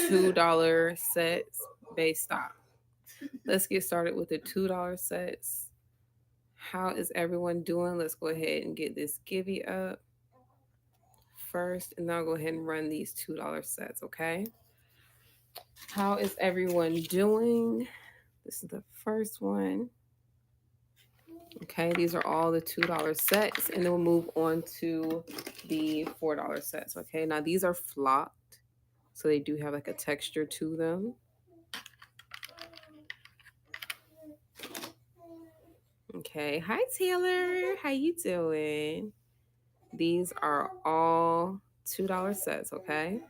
$2 sets. Base stop. Let's get started with the $2 sets. How is everyone doing? Let's go ahead and get this Gibby up first, and then I'll go ahead and run these $2 sets, okay? How is everyone doing? This is the first one. Okay, these are all the $2 sets, and then we'll move on to the $4 sets. Okay, now these are flocked, so they do have like a texture to them. Okay, hi Taylor, how you doing? These are all $2 sets. Okay,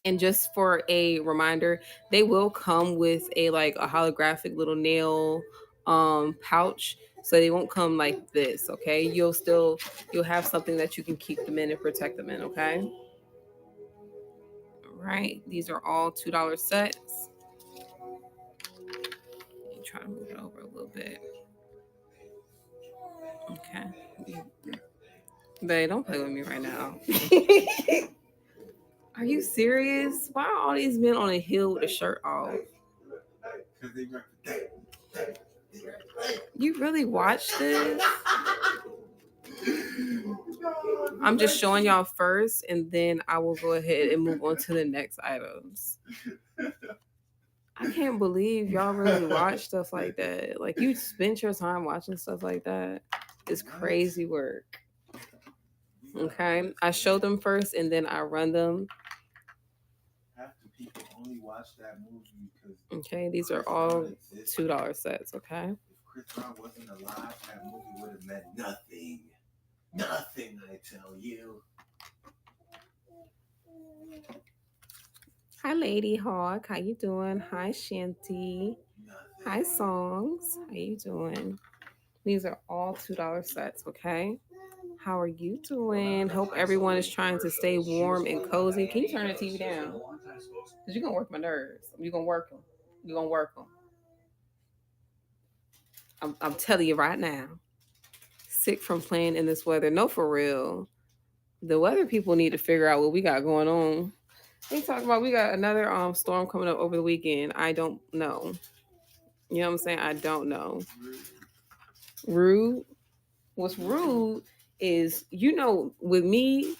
and just for a reminder, they will come with a holographic little nail pouch, so they won't come like this. Okay, you'll have something that you can keep them in and protect them in. Okay, all right, these are all $2 sets. Let me try to move it over a little bit. Okay, babe, don't play with me right now. Are you serious? Why are all these men on a hill with a shirt off? You really watched this? I'm just showing y'all first, and then I will go ahead and move on to the next items. I can't believe y'all really watch stuff like that. Like, you spent your time watching stuff like that. It's crazy work. Okay, I show them first, and then I run them. Half the people only watch that movie because. Okay, these are all $2 sets. Okay. If Chris Brown wasn't alive, that movie would have meant nothing. Nothing, I tell you. Hi, Lady Hawk. How you doing? Hi, Shanty. Nothing. Hi, Songs. How you doing? These are all $2 sets. Okay. How are you doing? Hope everyone is trying to stay warm and cozy. Can you turn the TV down? Because you're going to work my nerves. You're going to work them. You're going to work them. I'm telling you right now. Sick from playing in this weather. No, for real. The weather people need to figure out what we got going on. They talk about we got another storm coming up over the weekend. I don't know. You know what I'm saying? I don't know. Rude. What's rude is, with me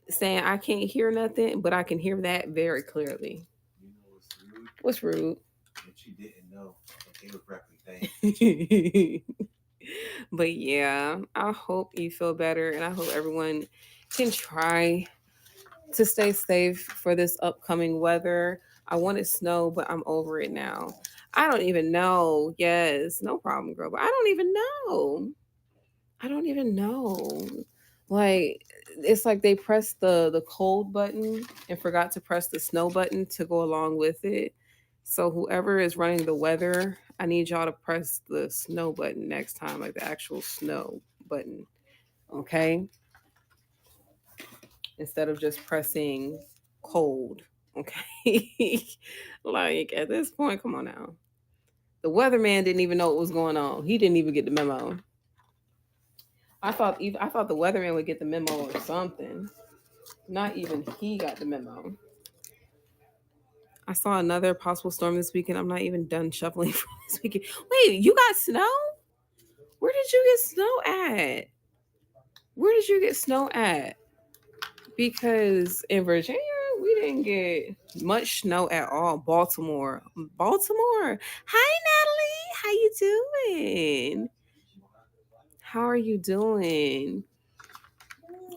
saying I can't hear nothing, but I can hear that very clearly. You know what's rude? What's rude? That you didn't know. They were repping things. But yeah, I hope you feel better, and I hope everyone can try to stay safe for this upcoming weather. I wanted snow, but I'm over it now. I don't even know. Yes, no problem, girl. But I don't even know. I don't even know. Like, it's like they pressed the cold button and forgot to press the snow button to go along with it. So whoever is running the weather, I need y'all to press the snow button next time, like the actual snow button. Okay? Instead of just pressing cold. Okay? Like, at this point, come on now. The weatherman didn't even know what was going on. He didn't even get the memo. I thought the weatherman would get the memo or something. Not even he got the memo. I saw another possible storm this weekend. I'm not even done shuffling for this weekend. Wait, you got snow? Where did you get snow at? Where did you get snow at? Because in Virginia, we didn't get much snow at all. Baltimore. Hi, Natalie. How you doing? How are you doing?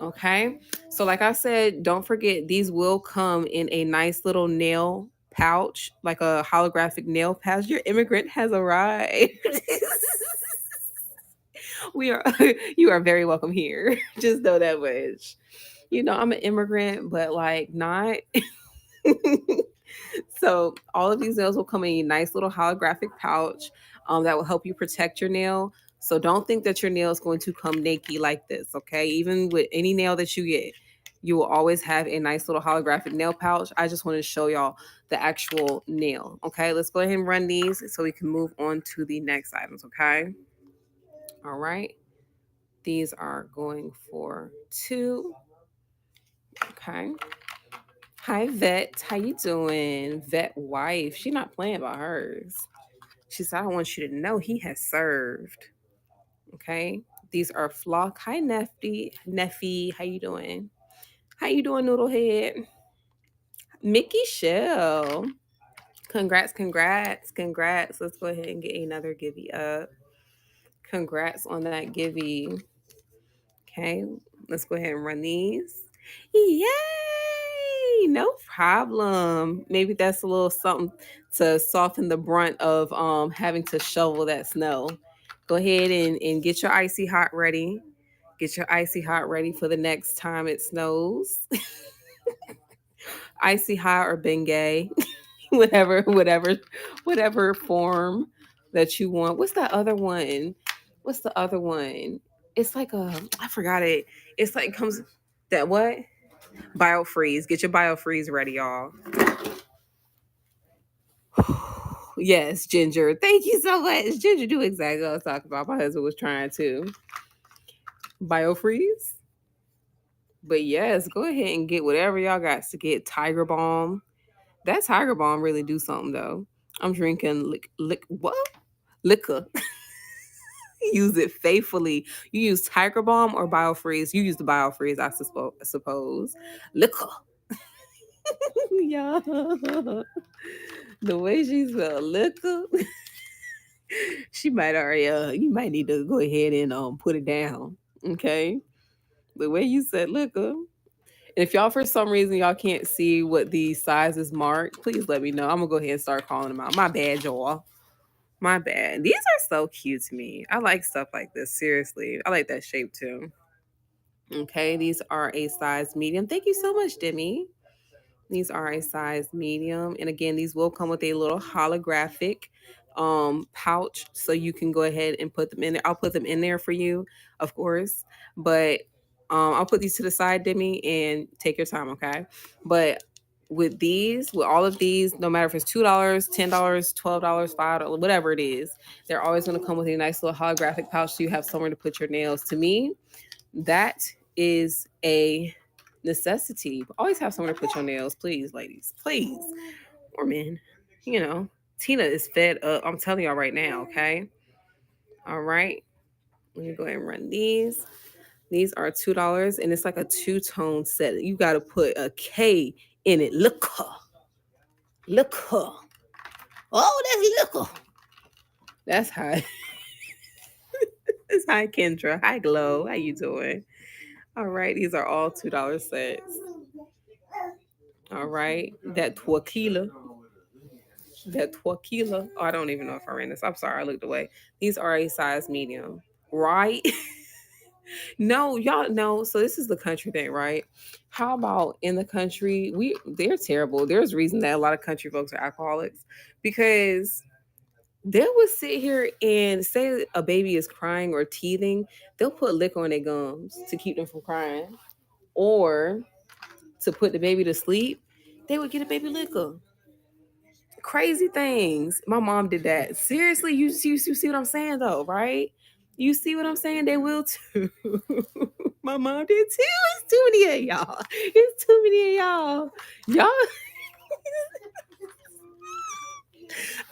Okay. So like I said, don't forget these will come in a nice little nail pouch, like a holographic nail pouch. Your immigrant has arrived. You are very welcome here. Just know that much. I'm an immigrant, but like not. So all of these nails will come in a nice little holographic pouch that will help you protect your nail. So don't think that your nail is going to come naked like this, okay? Even with any nail that you get, you will always have a nice little holographic nail pouch. I just want to show y'all the actual nail, okay? Let's go ahead and run these so we can move on to the next items, okay? All right. These are going for 2. Okay. Hi, Vet. How you doing? Vet wife. She not playing about hers. She said, I want you to know he has served. Okay. These are Flock. Hi, Neffy. How you doing? How you doing, Noodlehead? Mickey Shell. Congrats, congrats, congrats. Let's go ahead and get another givey up. Congrats on that givey. Okay, let's go ahead and run these. Yay! No problem. Maybe that's a little something to soften the brunt of having to shovel that snow. Go ahead and get your icy hot ready. Get your icy hot ready for the next time it snows. Icy hot or Bengay. whatever form that you want. What's that other one? What's the other one? It's like I forgot it. It's like comes that what? Biofreeze. Get your biofreeze ready, y'all. Yes, Ginger. Thank you so much. Ginger do exactly what I was talking about. My husband was trying to. Biofreeze. But yes, go ahead and get whatever y'all got to get. Tiger Balm. That Tiger Balm really do something though. I'm drinking what? Liquor. Use it faithfully. You use Tiger Balm or Biofreeze. You use the Biofreeze, I suppose. Liquor. Yeah. The way she spelled liquor. She might already you might need to go ahead and put it down. Okay. The way you said liquor. And if y'all for some reason y'all can't see what the size is marked, please let me know. I'm gonna go ahead and start calling them out. My bad, y'all. My bad. These are so cute to me. I like stuff like this. Seriously. I like that shape too. Okay, these are a size medium. Thank you so much, Demi. These are a size medium. And again, these will come with a little holographic pouch. So you can go ahead and put them in there. I'll put them in there for you, of course. But I'll put these to the side, Demi, and take your time, okay? But with all of these, no matter if it's $2, $10, $12, $5, whatever it is, they're always going to come with a nice little holographic pouch so you have somewhere to put your nails. To me, that is a necessity. Always have somewhere to put your nails, please, ladies. Please. Or men. You know, Tina is fed up. I'm telling y'all right now, okay? All right. Let me go ahead and run these. These are $2 and it's like a two-tone set. You got to put a K in it. Look. Oh, that's liquor. That's high. It's hi, Kendra. Hi, Glow. How you doing? All right. These are all $2 sets. All right. That tequila. Oh, I don't even know if I ran this. I'm sorry. I looked away. These are a size medium. Right? No, y'all know. So this is the country thing, right? How about in the country, they're terrible. There's a reason that a lot of country folks are alcoholics because they would sit here and say a baby is crying or teething, they'll put liquor on their gums to keep them from crying. Or to put the baby to sleep, they would get a baby liquor. Crazy things. My mom did that. Seriously, you see what I'm saying though, right? You see what I'm saying? They will too. My mom did too. It's too many of y'all. It's too many of y'all. Y'all.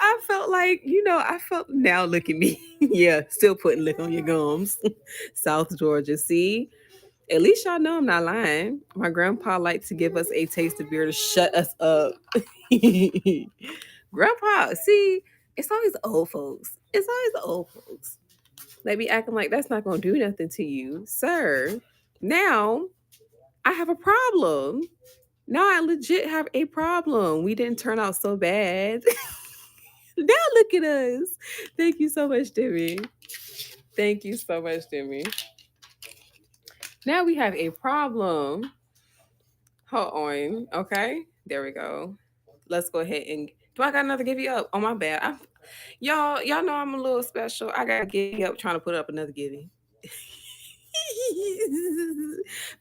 I felt like, now look at me. Yeah, still putting lick on your gums. South Georgia. See? At least y'all know I'm not lying. My grandpa liked to give us a taste of beer to shut us up. Grandpa, see, it's always the old folks. It's always the old folks. They be acting like that's not going to do nothing to you. Sir, now I have a problem. Now I legit have a problem. We didn't turn out so bad. Now look at us. Thank you so much, Demi. Thank you so much, Demi. Now we have a problem. Hold on. Okay. There we go. Let's go ahead and do I got another give you up? Oh my bad. Y'all know I'm a little special. I gotta give you up trying to put up another giving.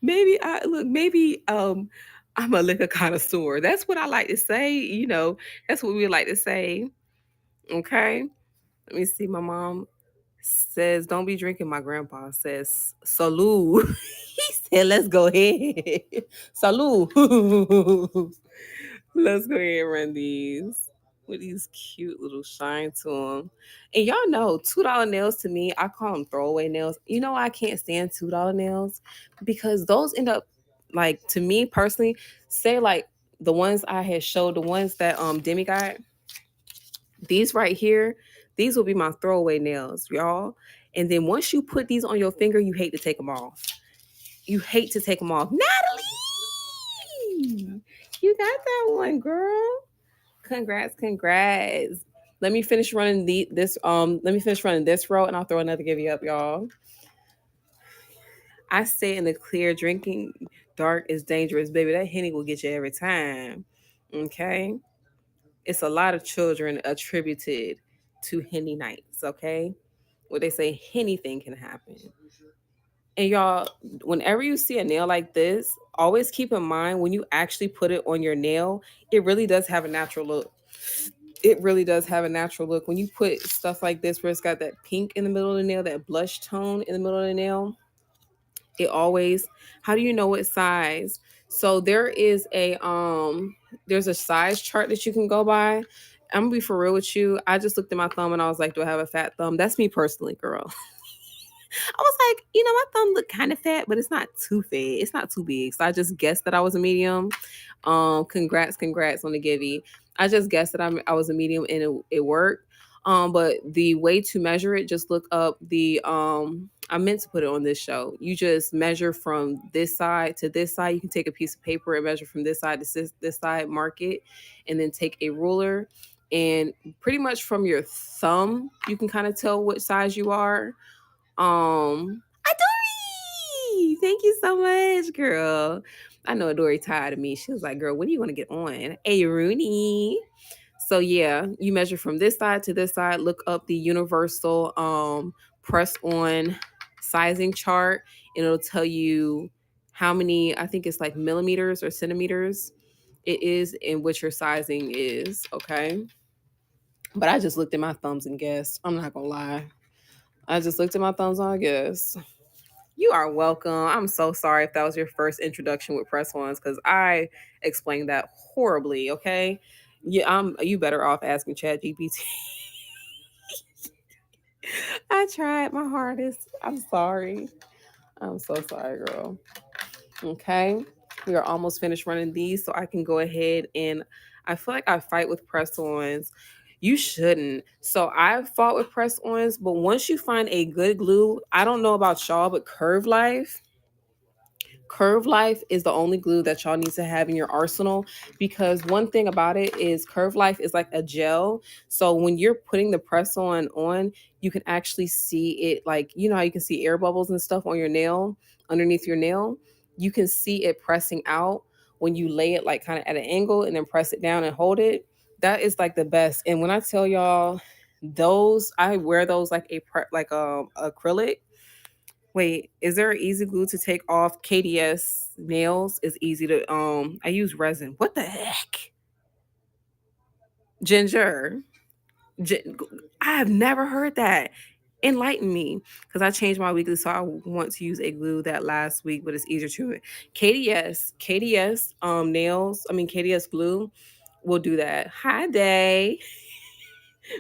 Maybe I'm a liquor connoisseur. That's what I like to say, that's what we like to say. Okay. Let me see my mom. Says, don't be drinking. My grandpa says, salute. He said, let's go ahead. Salute. Let's go ahead and run these with these cute little shine to them. And y'all know $2 nails to me, I call them throwaway nails. You know why I can't stand $2 nails? Because those end up, like, to me personally, say like the ones I had showed, the ones that Demi got, these right here, these will be my throwaway nails, y'all. And then once you put these on your finger, you hate to take them off. You hate to take them off. Natalie, you got that one, girl. Congrats, congrats. Let me finish running let me finish running this row and I'll throw another give you up, y'all. I stay in the clear. Drinking dark is dangerous, baby. That Henny will get you every time. Okay? It's a lot of children attributed to Henny nights, okay? Where they say anything can happen. And y'all, whenever you see a nail like this, always keep in mind when you actually put it on your nail, it really does have a natural look. It really does have a natural look. When you put stuff like this where it's got that pink in the middle of the nail, that blush tone in the middle of the nail, it always, how do you know what size? So there's a size chart that you can go by. I'm gonna be for real with you. I just looked at my thumb and I was like, do I have a fat thumb? That's me personally, girl. I was like, my thumb looked kind of fat, but it's not too fat. It's not too big. So I just guessed that I was a medium. Congrats on the givey. I just guessed that I was a medium and it worked. But the way to measure it, just look up I meant to put it on this show. You just measure from this side to this side. You can take a piece of paper and measure from this side to this side, mark it, and then take a ruler. And pretty much from your thumb, you can kind of tell what size you are. Adori, thank you so much, girl. I know Adori tired of me. She was like, girl, when do you want to get on? Hey, Rooney. So yeah, you measure from this side to this side. Look up the universal press on sizing chart, and it'll tell you how many, I think it's like millimeters or centimeters it is in which your sizing is, okay? But I just looked at my thumbs and guessed. I'm not gonna lie. I just looked at my thumbs and I guessed. You are welcome. I'm so sorry if that was your first introduction with press ons because I explained that horribly. Okay, yeah, you better off asking Chat GPT. I tried my hardest. I'm sorry. I'm so sorry, girl. Okay, we are almost finished running these, so I can go ahead and I feel like I fight with press ons. You shouldn't. So I've fought with press ons, but once you find a good glue, I don't know about y'all, but Curve Life is the only glue that y'all need to have in your arsenal because one thing about it is Curve Life is like a gel. So when you're putting the press on, you can actually see it, like, you know how you can see air bubbles and stuff on your nail, underneath your nail. You can see it pressing out when you lay it like kind of at an angle and then press it down and hold it. That is like the best. And when I tell y'all those, I wear those like like acrylic. Wait, is there an easy glue to take off KDS nails? It's easy to I use resin. What the heck? Ginger. I have never heard that. Enlighten me. Because I changed my weekly, so I want to use a glue that last week, but it's easier to KDS nails, I mean KDS glue will do that. Hi Day.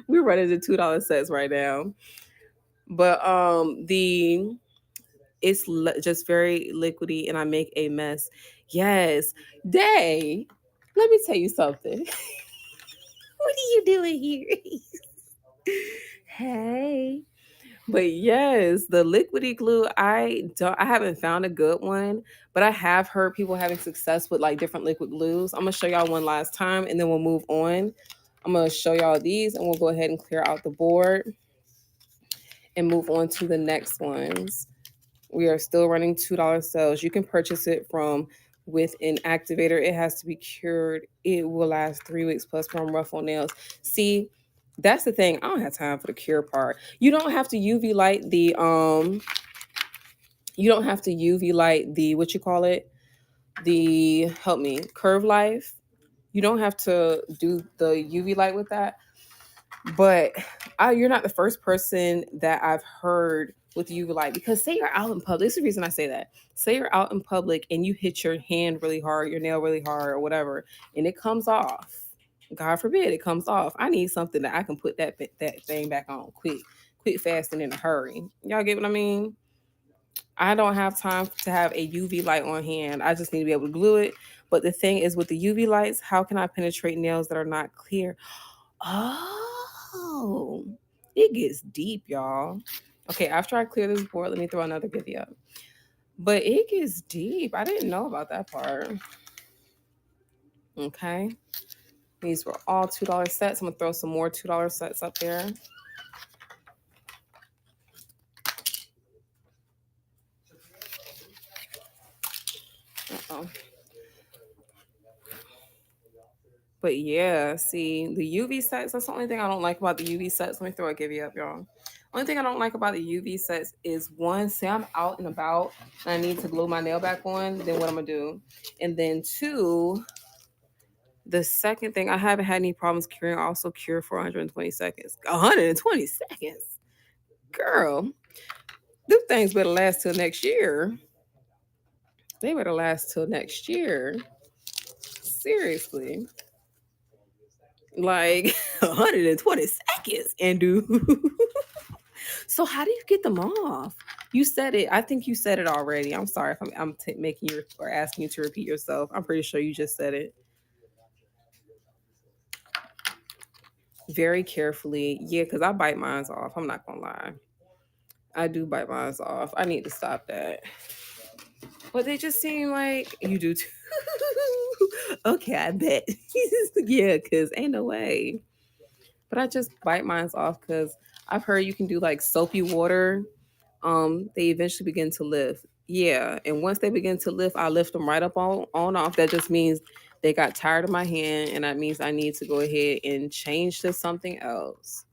We're running the $2 sets right now. But it's just very liquidy and I make a mess. Yes. Day, let me tell you something. What are you doing here? Hey. But yes, the liquidy glue, I haven't found a good one, but I have heard people having success with like different liquid glues. I'm gonna show y'all one last time and then we'll move on. I'm gonna show y'all these and we'll go ahead and clear out the board and move on to the next ones. We are still running $2 sales. You can purchase it from with an activator. It has to be cured. It will last 3 weeks plus from ruffle nails. See, that's the thing. I don't have time for the cure part. You don't have to UV light the what you call it? The help me, Curve Life. You don't have to do the UV light with that. But You're not the first person that I've heard with UV light, because say you're out in public. This is the reason I say that. Say you're out in public and you hit your hand really hard, your nail really hard, or whatever, and it comes off. God forbid it comes off. I need something that I can put that thing back on quick, fast, and in a hurry. Y'all get what I mean? I don't have time to have a UV light on hand. I just need to be able to glue it. But the thing is, with the UV lights, how can I penetrate nails that are not clear? Oh, it gets deep, y'all. Okay, after I clear this board, let me throw another video. But it gets deep. I didn't know about that part. Okay. These were all $2 sets. I'm going to throw some more $2 sets up there. Uh-oh. But yeah, see, the UV sets, that's the only thing I don't like about the UV sets. Let me throw a give you up, y'all. Only thing I don't like about the UV sets is, one, say I'm out and about and I need to glue my nail back on, then what I'm going to do. And then two, the second thing, I haven't had any problems curing. I also cure for 120 seconds. 120 seconds? Girl, them things better last till next year. They better last till next year. Seriously. Like 120 seconds, and do. So how do you get them off? You said it. I think you said it already. I'm sorry if I'm making you or asking you to repeat yourself. I'm pretty sure you just said it. Very carefully. Yeah, because I bite mine off. I'm not going to lie. I do bite mine off. I need to stop that. But they just seem like you do too. Okay, I bet. Yeah, because ain't no way. But I just bite mine off because I've heard you can do like soapy water. They eventually begin to lift. Yeah, and once they begin to lift, I lift them right up on off. That just means they got tired of my hand, and that means I need to go ahead and change to something else.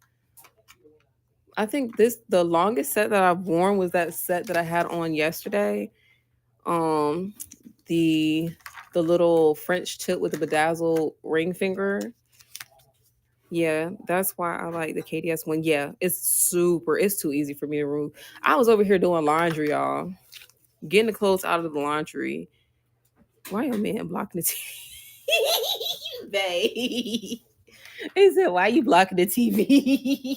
I think the longest set that I've worn was that set that I had on yesterday. Um, the little French tip with the bedazzled ring finger. Yeah, that's why I like the KDS one. Yeah, it's too easy for me to remove. I was over here doing laundry, y'all. Getting the clothes out of the laundry. Why your man blocking the TV? Babe. He said, why you blocking the TV?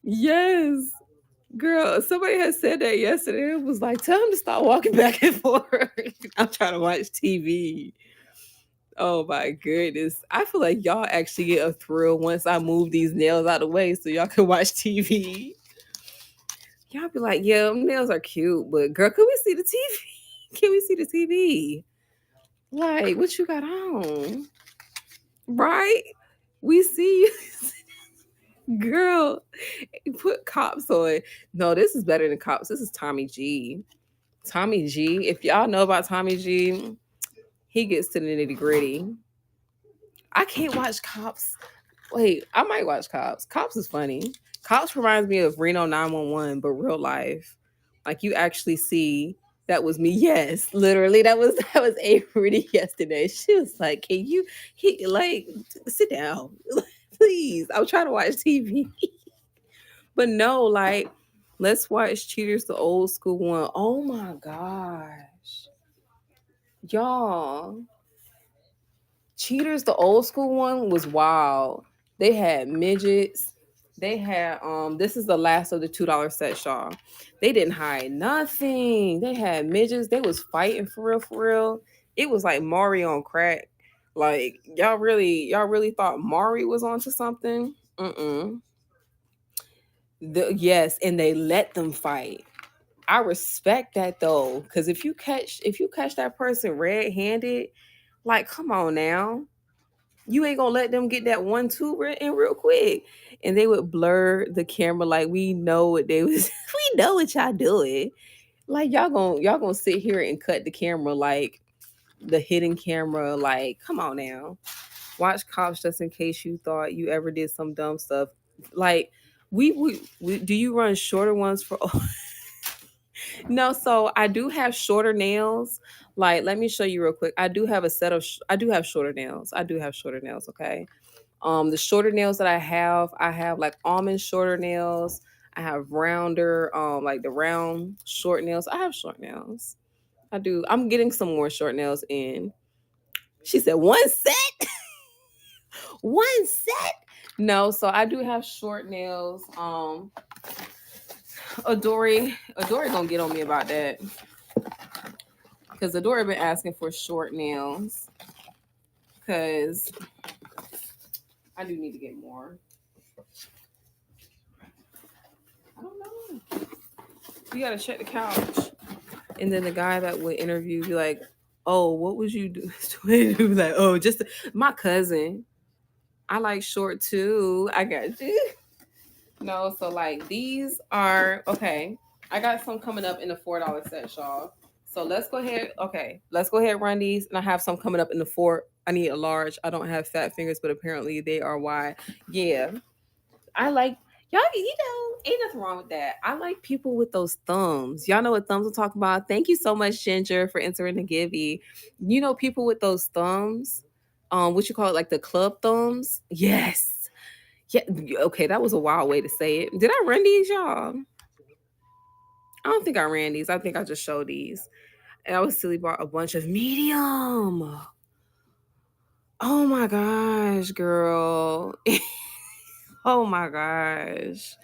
Yes. Girl, somebody had said that yesterday. It was like, tell him to stop walking back and forth. I'm trying to watch TV. Oh my goodness. I feel like y'all actually get a thrill once I move these nails out of the way so y'all can watch TV. Y'all be like, yeah, nails are cute, but girl, can we see the TV? Can we see the TV? Like, what you got on? Right? We see you. Girl, put Cops on. No, this is better than Cops. This is Tommy G. Tommy G. If y'all know about Tommy G, he gets to the nitty gritty. I can't watch Cops. Wait, I might watch Cops. Cops is funny. Cops reminds me of Reno 911, but real life. Like you actually see that was me. Yes, literally. That was Avery yesterday. She was like, "Can you sit down, please? I'm trying to watch TV." But no, like, let's watch Cheaters, the old school one. Oh my gosh, y'all. Cheaters, the old school one was wild. They had midgets. They had this is the last of the $2 set, y'all. They didn't hide nothing. They had midgets. They was fighting for real, for real. It was like Mari on crack. Like y'all really thought Mari was onto something? Yes, and they let them fight. I respect that though, because if you catch that person red-handed, like come on now, you ain't gonna let them get that 1-2 in real quick. And they would blur the camera like we know what they was. We know what y'all doing. Like y'all gonna sit here and cut the camera like the hidden camera. Like come on now, watch Cops just in case you thought you ever did some dumb stuff. Like we do you run shorter ones for? No, so I do have shorter nails. Like, let me show you real quick. I do have a set of. I do have shorter nails. I do have shorter nails. Okay. The shorter nails that I have like almond shorter nails. I have rounder, like the round short nails. I have short nails. I do. I'm getting some more short nails in. She said one set, one set. No, so I do have short nails. Adori gonna get on me about that because Adori been asking for short nails because I do need to get more. I don't know. You gotta check the couch. And then the guy that would interview be like, "Oh, what would you do?" Be like, "Oh, just my cousin. I like short too. I got you." No, so like these are okay. I got some coming up in the $4 set, y'all. So let's go ahead. Okay, let's go ahead and run these, and I have some coming up in the four. I need a large. I don't have fat fingers, but apparently they are wide. Yeah, I like y'all. Ain't nothing wrong with that. I like people with those thumbs. Y'all know what thumbs I'm talking about. Thank you so much, Ginger, for entering the Gibby. You know people with those thumbs. What you call it, like the club thumbs? Yes. Yeah. Okay, that was a wild way to say it. Did I run these, y'all? I don't think I ran these. I think I just showed these. And I was silly bought a bunch of medium. Oh my gosh, girl. Oh my gosh.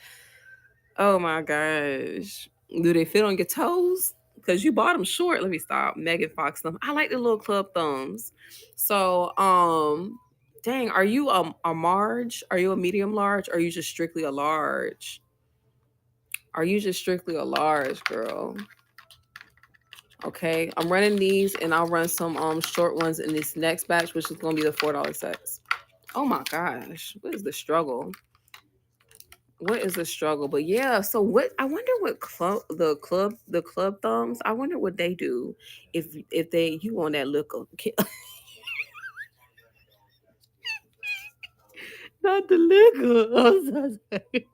Oh my gosh. Do they fit on your toes? Because you bought them short. Let me stop. Megan Fox them. I like the little club thumbs. So, dang, are you a large? Are you a medium large? Or are you just strictly a large? Are you just strictly a large, girl? Okay, I'm running these and I'll run some short ones in this next batch, which is gonna be the $4 sets. Oh my gosh, what is the struggle? What is the struggle? But yeah, so what I wonder what club thumbs, I wonder what they do if they you want that look of not the liquor. I'm so sorry.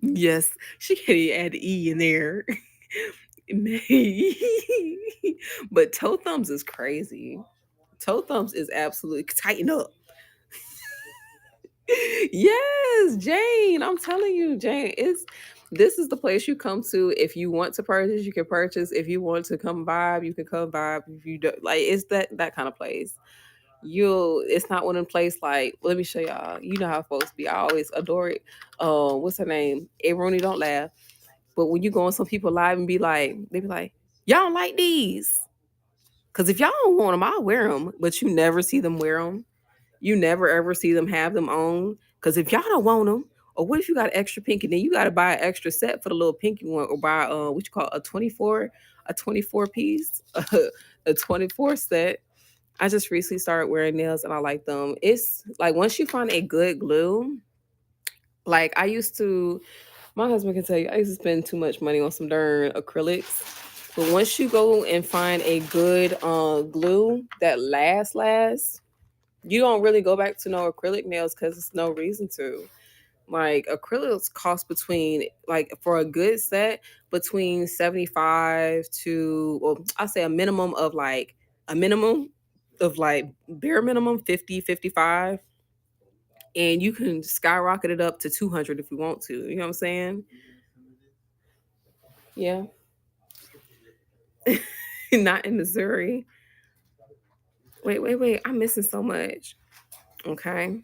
Yes, she can't even add the E in there. But toe thumbs is crazy. Toe thumbs is absolutely tighten up. Yes, Jane. I'm telling you, Jane, it's this is the place you come to if you want to purchase, you can purchase. If you want to come vibe, you can come vibe. If you do like it's that kind of place. You'll it's not one of the place like let me show y'all. You know how folks be. I always adore it. What's her name? A Rooney, don't laugh. But when you go on some people live and be like, they be like, y'all don't like these. Cause if y'all don't want them, I'll wear them. But you never see them wear them. You never ever see them have them on. Because if y'all don't want them, or what if you got extra pinky, then you got to buy an extra set for the little pinky one, or buy what you call a 24 piece, a 24 set. I just recently started wearing nails and I like them. It's like once you find a good glue, like I used to, my husband can tell you, I used to spend too much money on some darn acrylics. But once you go and find a good glue that lasts, you don't really go back to no acrylic nails because there's no reason to. Like acrylics cost between like for a good set between 75 to well, I say a minimum of like bare minimum 50, 55, and you can skyrocket it up to 200 if you want to. You know what I'm saying? Yeah. Not in Missouri. Wait. I'm missing so much. Okay.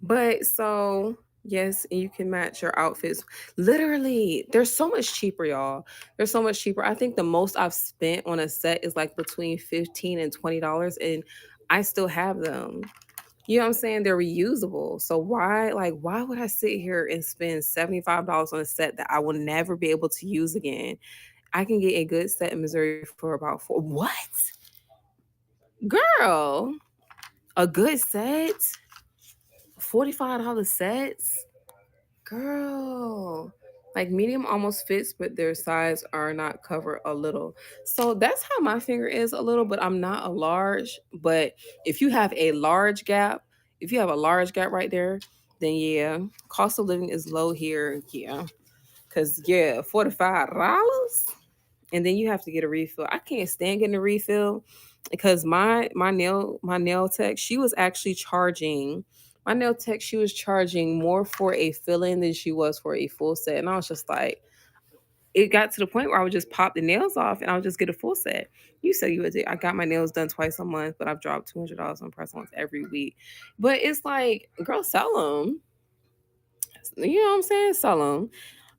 But so yes, and you can match your outfits. Literally, they're so much cheaper, y'all. They're so much cheaper. I think the most I've spent on a set is like between $15 and $20, and I still have them. You know what I'm saying? They're reusable. So why would I sit here and spend $75 on a set that I will never be able to use again? I can get a good set in Missouri for about four. What? Girl, a good set? $45 sets? Girl, like medium almost fits, but their size are not covered a little. So that's how my finger is a little, but I'm not a large. But if you have a large gap, if you have a large gap right there, then yeah, cost of living is low here. Yeah. Cause yeah, $45, and then you have to get a refill. I can't stand getting a refill because my nail tech, she was actually charging my nail tech, she was charging more for a fill-in than she was for a full set. And I was just like, it got to the point where I would just pop the nails off and I would just get a full set. You said you would do. I got my nails done twice a month, but I've dropped $200 on press-ons every week. But it's like, girl, sell them. You know what I'm saying? Sell them.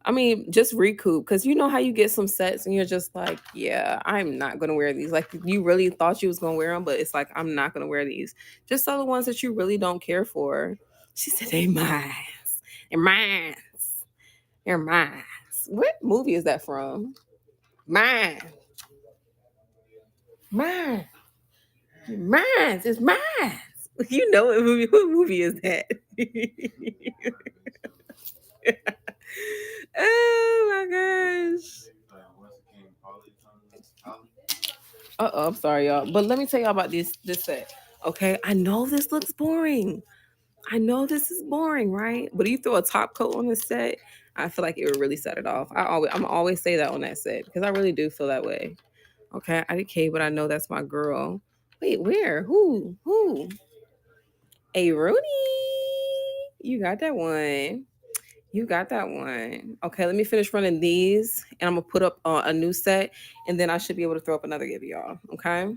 I mean, just recoup, because you know how you get some sets and you're just like, yeah, I'm not gonna wear these. Like you really thought you was gonna wear them, but it's like I'm not gonna wear these. Just sell the ones that you really don't care for. She said, "They mine, they're mine, they're mine." What movie is that from? Mine, mine, mine. It's mine. You know what movie? What movie is that? Oh my gosh. I'm sorry, y'all. But let me tell y'all about this set. Okay, I know this looks boring. I know this is boring, right? But you throw a top coat on this set, I feel like it would really set it off. I'm always say that on that set because I really do feel that way. Okay, I IDK, but I know that's my girl. Wait, where? Who? Who? A Rooney. You got that one. You got that one. Okay, let me finish running these, and I'm gonna put up a new set, and then I should be able to throw up another give y'all. Okay.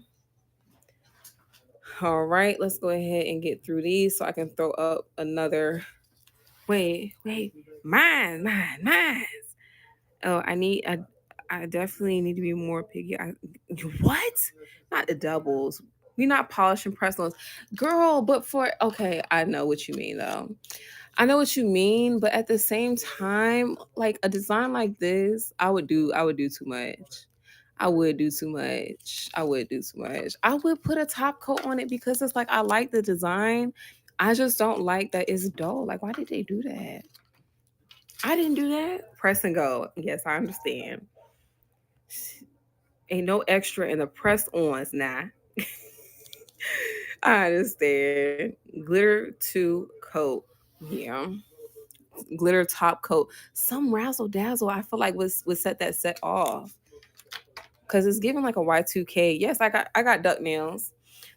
All right, let's go ahead and get through these so I can throw up another. Wait, mine. Oh, I definitely need to be more picky. What? Not the doubles. We're not polishing press ons, girl. But for okay, I know what you mean though. I know what you mean, but at the same time, like a design like this, I would do too much. I would do too much. I would do too much. I would put a top coat on it because it's like I like the design. I just don't like that it's dull. Like, why did they do that? I didn't do that. Press and go. Yes, I understand. Ain't no extra in the press ons now. I understand. Glitter to coat. Yeah. Glitter top coat. Some razzle dazzle, I feel like was set that set off. Cause it's giving like a Y2K. Yes, I got duck nails.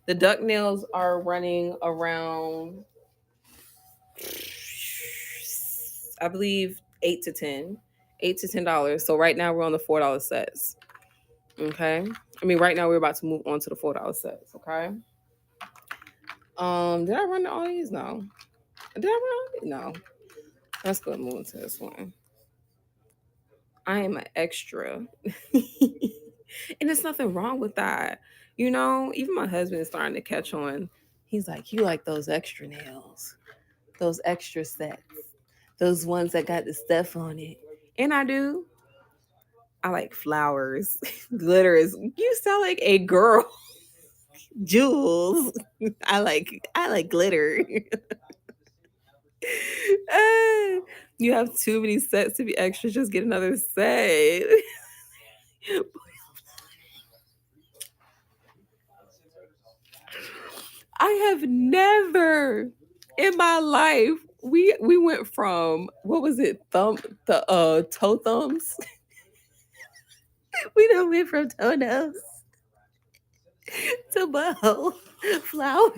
The duck nails are running around, I believe, 8 to 10. $8 to $10. So right now we're on the $4 sets. Okay. I mean, right now we're about to move on to the $4 sets. Okay. Did I run all these? No. Did I run all these? No. Let's go and move into this one. I am an extra. And there's nothing wrong with that. You know, even my husband is starting to catch on. He's like, you like those extra nails, those extra sets, those ones that got the stuff on it. And I do. I like flowers, glitters. You sound like a girl. Jewels. I like glitter. Ah, you have too many sets to be extra. Just get another set. I have never in my life, we went from, what was it, the toe thumbs. We done went from toenails to bow flower.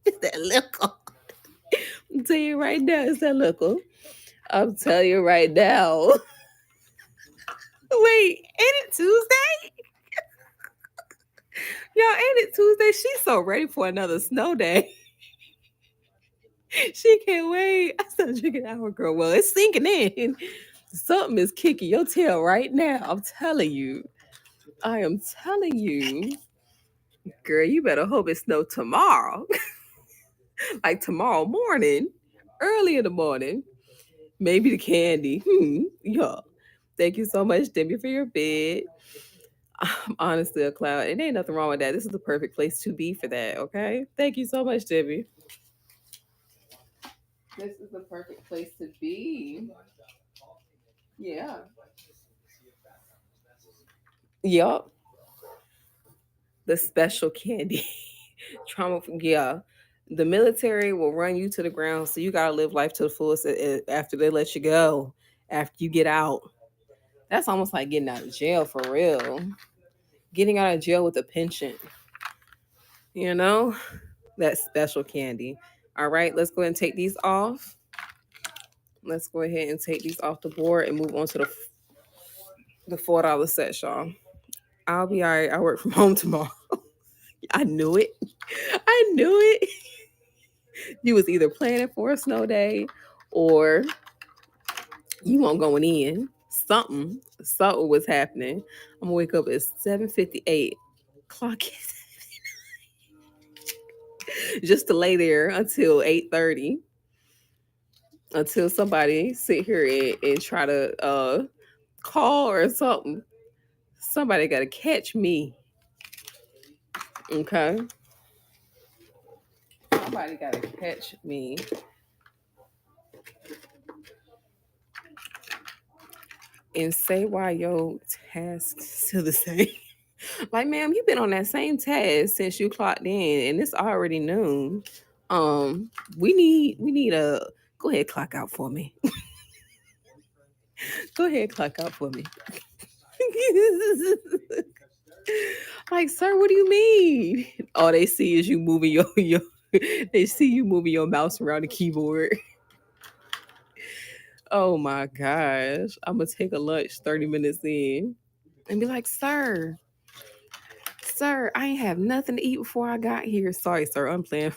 It's that little. I'm telling you right now, it's that little. I'm telling you right now. Wait, ain't it Tuesday? Y'all, ain't it Tuesday? She's so ready for another snow day. She can't wait. I started drinking our girl. Well, it's sinking in. Something is kicking your tail right now. I'm telling you. I am telling you. Girl, you better hope it snow tomorrow. Like tomorrow morning. Early in the morning. Maybe the candy. Yeah. Thank you so much, Demi, for your bid. I'm honestly a clown. It ain't nothing wrong with that. This is the perfect place to be for that, okay? Thank you so much, Demi. This is the perfect place to be. Yeah. Yup. The special candy. Trauma. Yeah. The military will run you to the ground, so you gotta live life to the fullest after they let you go. After you get out, that's almost like getting out of jail for real. Getting out of jail with a pension, you know, that special candy. All right, let's go ahead and take these off. Let's go ahead and take these off the board and move on to the $4 set, y'all. I'll be all right. I work from home tomorrow. I knew it. I knew it. You was either planning for a snow day or you weren't going in. Something was happening. I'm gonna wake up at 7:58. Clock is just to lay there until 8:30. Until somebody sit here and try to call or something. Somebody gotta catch me. Okay. Somebody gotta catch me. And say why your tasks still the same. Like, ma'am, you've been on that same task since you clocked in, and it's already noon. We need a go ahead clock out for me. Go ahead clock out for me. Like, sir, what do you mean? All they see is you moving your they see you moving your mouse around the keyboard. Oh my gosh. I'm gonna take a lunch 30 minutes in and be like, sir, I ain't have nothing to eat before I got here. Sorry, sir, I'm playing.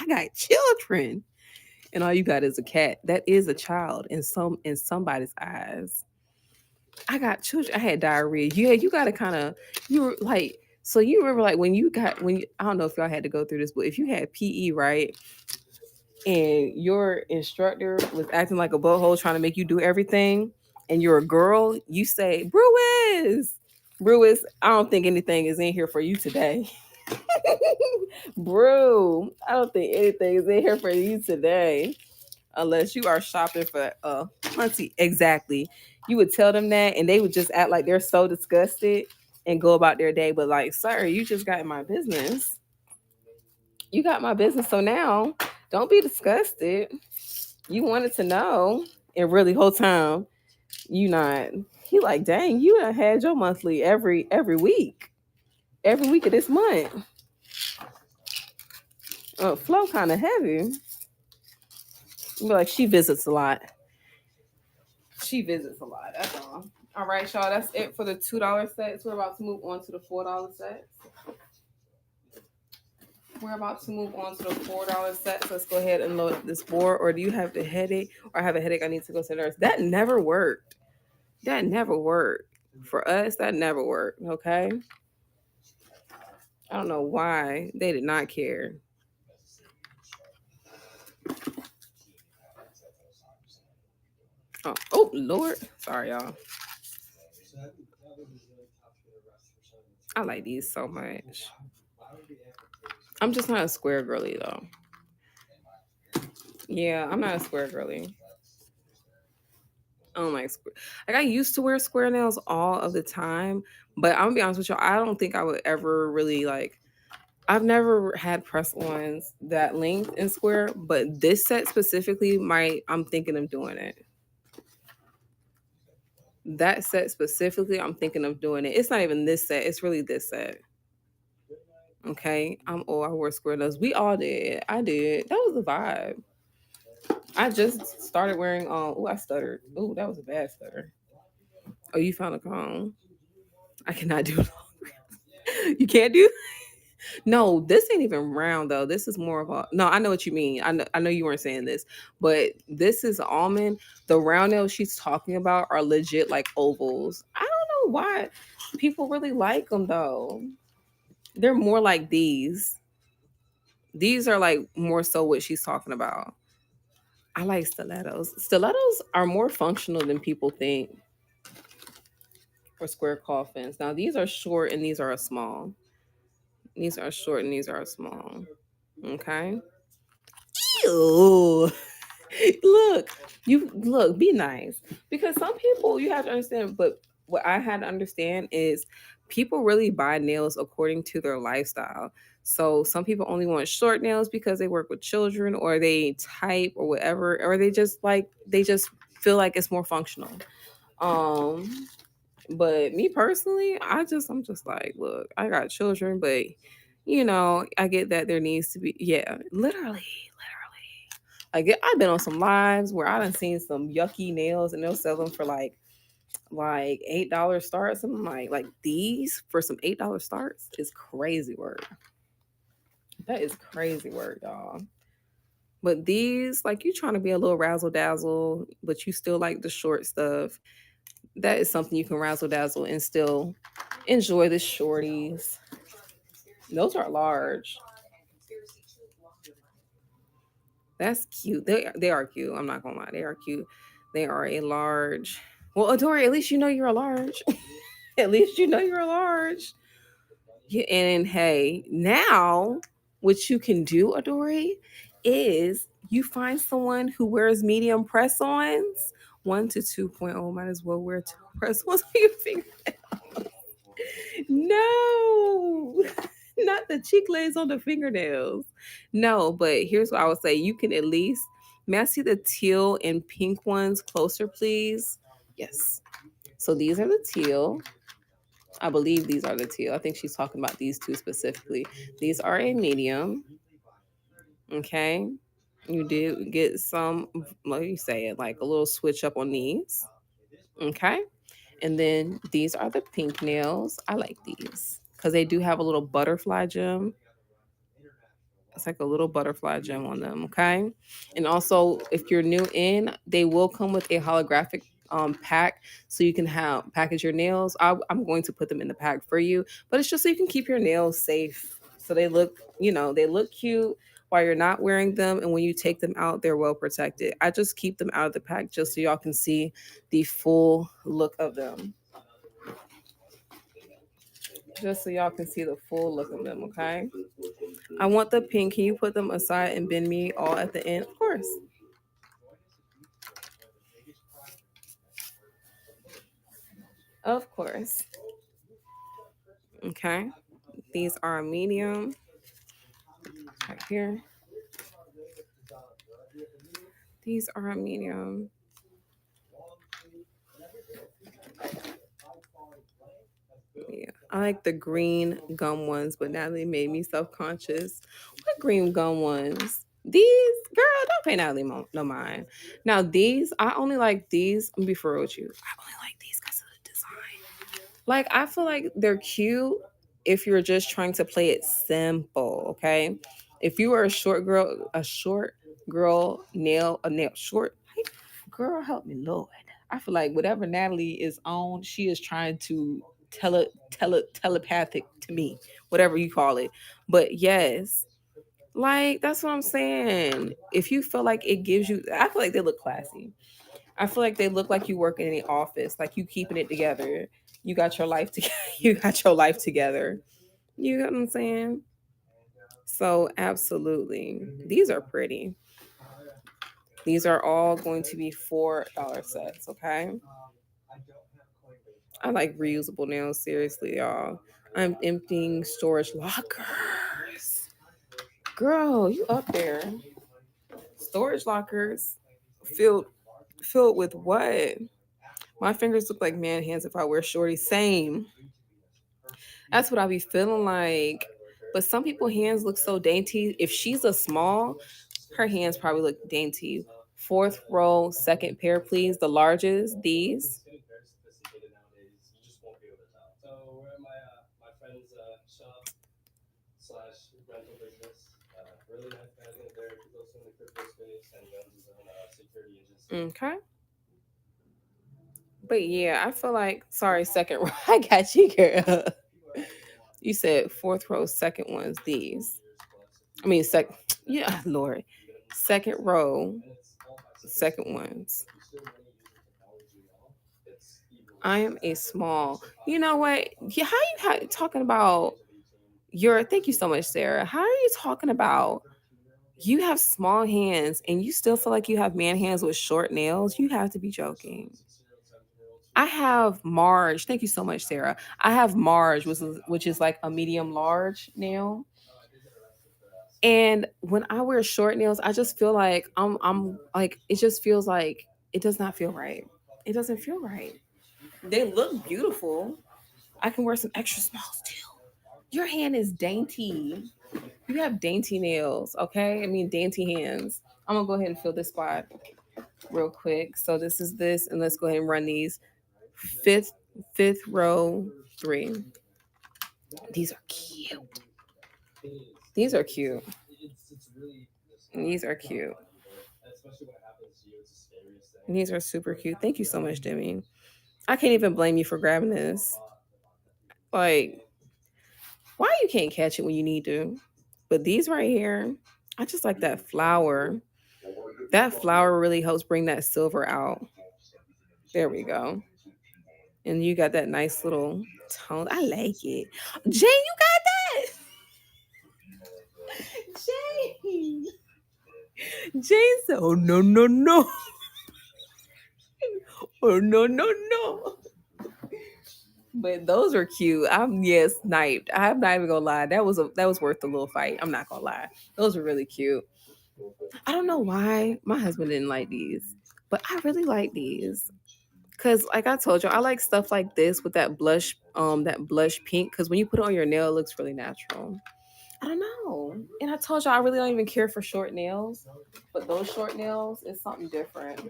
I got children. And all you got is a cat. That is a child in somebody's eyes. I got children. I had diarrhea. Yeah, you gotta kind of you were like so you remember like when I don't know if y'all had to go through this, but if you had PE, right? And your instructor was acting like a butthole trying to make you do everything, and you're a girl, you say, Brewis, I don't think anything is in here for you today. Brew, I don't think anything is in here for you today. Unless you are shopping for hunty. Exactly. You would tell them that and they would just act like they're so disgusted and go about their day. But like, sir, you just got in my business. You got my business. So now don't be disgusted. You wanted to know. And really whole time you not. He like, dang, you done had your monthly every week. Every week of this month. Flow kind of heavy. You be like, she visits a lot. She visits a lot. That's all. All right, y'all. That's it for the $2 sets. We're about to move on to the $4 sets. We're about to move on to the $4 sets. Let's go ahead and load this board. Or do you have the headache? Or I have a headache. I need to go to the nurse. That never worked. That never worked. For us, that never worked. Okay. I don't know why they did not care. Oh Lord. Sorry, y'all. I like these so much. I'm just not a square girly though. Yeah, I'm not a square girly. I don't like square. Like I used to wear square nails all of the time, but I'm gonna be honest with you, I don't think I would ever really like. I've never had press ons that length in square, but this set specifically, I'm thinking of doing it. That set specifically, I'm thinking of doing it. It's not even this set; it's really this set. Okay, I wore square nails. We all did. I did. That was the vibe. I just started wearing. Oh, I stuttered. Oh, that was a bad stutter. Oh, you found a comb. I cannot do it. You can't do. No, this ain't even round though. This is more of a. No, I know what you mean. I know you weren't saying this, but this is almond. The round nails she's talking about are legit like ovals. I don't know why people really like them though. They're more like these. These are like more so what she's talking about. I like stilettos. Stilettos are more functional than people think for square coffins. Now these are short and these are small. These are short and these are small. Okay. Ew. Look, be nice. Because some people you have to understand, but what I had to understand is people really buy nails according to their lifestyle. So some people only want short nails because they work with children or they type or whatever, or they just feel like it's more functional. Um, but me personally, I'm just like, look, I got children, but I get that there needs to be, yeah, literally. Like I've been on some lives where I done seen some yucky nails and they'll sell them for like $8 starts. And I'm like these for some $8 starts is crazy work. That is crazy work, y'all. But these, like you trying to be a little razzle dazzle, but you still like the short stuff. That is something you can razzle dazzle and still enjoy the shorties. Those are large. That's cute. They are cute. I'm not gonna lie, they are cute. They are a large. Well, Adori, at least you know you're a large. At least you know you're a large. Yeah, and hey, now what you can do, Adori, is you find someone who wears medium press-ons. 1 to 2.0 might as well wear two press-ons on your finger. No, not the cheek lace on the fingernails. No, but here's what I would say. You can at least, may I see the teal and pink ones closer, please? Yes. So these are the teal. I believe these are the teal. I think she's talking about these two specifically. These are a medium. Okay. You did get some, what do you say it, like a little switch up on these. Okay. And then these are the pink nails. I like these because they do have a little butterfly gem. It's like a little butterfly gem on them. Okay. And also, if you're new in, they will come with a holographic pack so you can have package your nails. I'm going to put them in the pack for you, but it's just so you can keep your nails safe. So they look cute while you're not wearing them. And when you take them out, they're well protected. I just keep them out of the pack just so y'all can see the full look of them. Just so y'all can see the full look of them, okay? I want the pink. Can you put them aside and bend me all at the end? Of course. Of course. Okay. These are a medium right here. These are a medium. Yeah. I like the green gum ones, but Natalie made me self conscious. What green gum ones? These, girl, don't pay Natalie no mind. Now, these, I only like these. I'm gonna be for real with you. I only like these because of the design. Like, I feel like they're cute if you're just trying to play it simple, okay? If you are a short girl nail, a nail short, girl, help me, Lord. I feel like whatever Natalie is on, she is trying to telepathic to me, whatever you call it. But yes, like that's what I'm saying. If you feel like it gives you, I feel like they look classy. I feel like they look like you work in the office, like you keeping it together. You got your life together. You got your life together. You know what I'm saying? So absolutely, these are pretty. These are all going to be $4 sets. Okay. I like reusable nails. Seriously, y'all. I'm emptying storage lockers. Girl, you up there? Storage lockers filled filled with what? My fingers look like man hands if I wear shorty. Same. That's what I be feeling like. But some people hands look so dainty. If she's a small, her hands probably look dainty. Fourth row, second pair, please. The largest, these. Okay. But yeah, I feel like sorry, second row. I got you, girl. You said fourth row, second ones, these. I mean yeah, Lord. Second row, second ones. I am a small. You know what? Yeah, talking about your thank you so much, Sarah. How are you talking about you have small hands and you still feel like you have man hands with short nails? You have to be joking. I have Marge. Thank you so much, Sarah. I have Marge, which is like a medium large nail. And when I wear short nails, I just feel like I'm like it just feels like it does not feel right. It doesn't feel right. They look beautiful. I can wear some extra smalls too. Your hand is dainty. You have dainty nails, okay? I mean dainty hands. I'm gonna go ahead and fill this spot real quick. So this is this, and let's go ahead and run these. Fifth, fifth row, 3. These are cute. These are cute. These are cute. These are super cute. Thank you so much, Demi. I can't even blame you for grabbing this. Like, why you can't catch it when you need to? But these right here, I just like that flower. That flower really helps bring that silver out. There we go. And you got that nice little tone. I like it. Jane, you got that? Jane. Jane said, oh, no, no, no. Oh, no, no, no. But those are cute. I'm sniped. I'm not even gonna lie. That was worth the little fight. I'm not gonna lie. Those were really cute. I don't know why my husband didn't like these, but I really like these. Cause like I told you, I like stuff like this with that blush pink. Cause when you put it on your nail, it looks really natural. I don't know. And I told you I really don't even care for short nails, but those short nails is something different.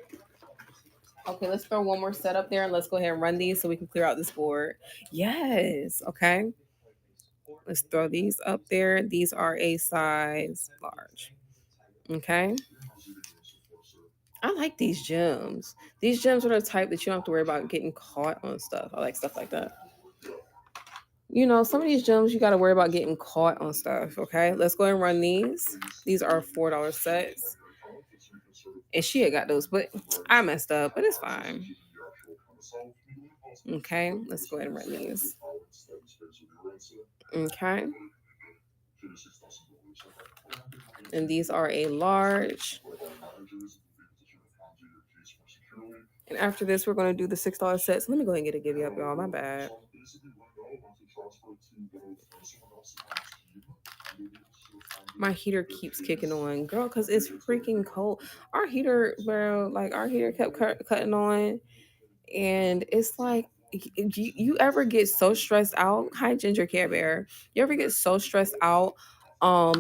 Okay, let's throw one more set up there and let's go ahead and run these so we can clear out this board. Yes. Okay. Let's throw these up there. These are a size large. Okay. I like these gems. These gems are the type that you don't have to worry about getting caught on stuff. I like stuff like that. You know, some of these gems you got to worry about getting caught on stuff. Okay, let's go and run these. These are $4 sets. And she had got those, but I messed up, but it's fine. Okay, let's go ahead and run these. Okay. And these are a large. And after this, we're going to do the $6 sets. Let me go ahead and get a give you up, y'all. My bad. My heater keeps kicking on, girl, because it's freaking cold. Our heater, bro, like our heater kept cutting on, and it's like, you ever get so stressed out? Hi, Ginger Care Bear. You ever get so stressed out?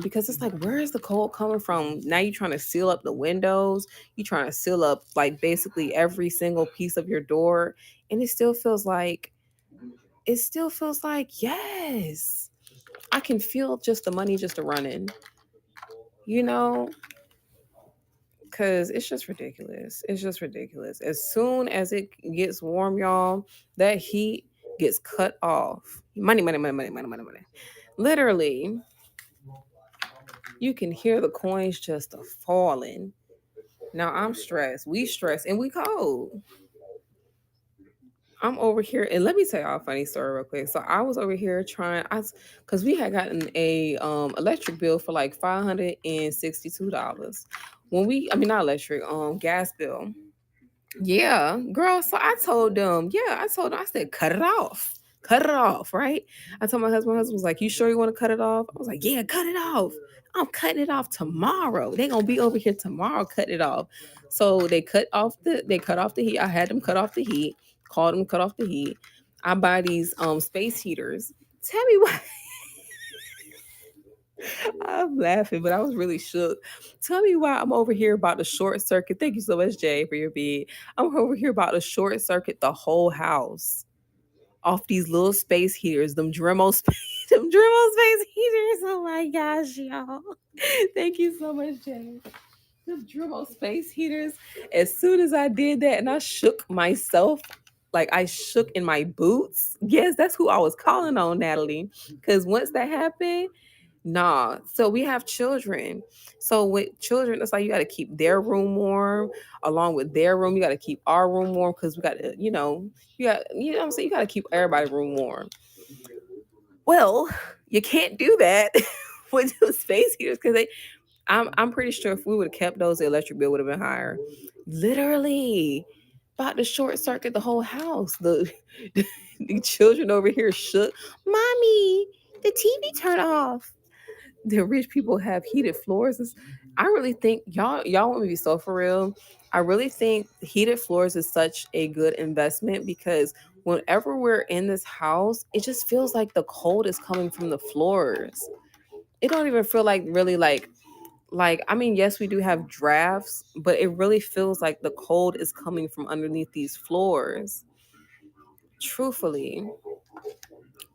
Because it's like, where is the cold coming from? Now you're trying to seal up the windows. You're trying to seal up like basically every single piece of your door, and it still feels like yes, I can feel just the money just running. You know, because it's just ridiculous. It's just ridiculous. As soon as it gets warm, y'all, that heat gets cut off. Money, money, money, money, money, money, money. Literally, you can hear the coins just falling. Now I'm stressed. We stressed and we cold. I'm over here, and let me tell y'all a funny story real quick. So I was over here because we had gotten a electric bill for like $562. I mean not electric, gas bill. Yeah, girl. So I told them, I said, cut it off. Cut it off, right? I told my husband was like, you sure you want to cut it off? I was like, yeah, cut it off. I'm cutting it off tomorrow. They gonna be over here tomorrow, cut it off. So they cut off the heat. I had them cut off the heat, called them cut off the heat. I buy these space heaters. Tell me why. I'm laughing, but I was really shook. Tell me why I'm over here about the short circuit. Thank you so much, Jay, for your bead. I'm over here about to short circuit the whole house off these little space heaters, them Dremel them Dremel space heaters. Oh my gosh, y'all. Thank you so much, Jay. Them Dremel space heaters. As soon as I did that and I shook myself, like I shook in my boots. Yes, that's who I was calling on, Natalie. Because once that happened, nah. So we have children. So with children, it's like you got to keep their room warm along with their room. You got to keep our room warm because we got to, you know what I'm saying? You got to keep everybody's room warm. Well, you can't do that with those space heaters because I'm pretty sure if we would have kept those, the electric bill would have been higher. Literally, about to short circuit the whole house. The children over here shook. Mommy, the TV turned off. the rich people have heated floors. I really think y'all want me to be so for real. I really think heated floors is such a good investment because whenever we're in this house, it just feels like the cold is coming from the floors. It don't even feel like really like I mean, yes, we do have drafts, but it really feels like the cold is coming from underneath these floors. Truthfully.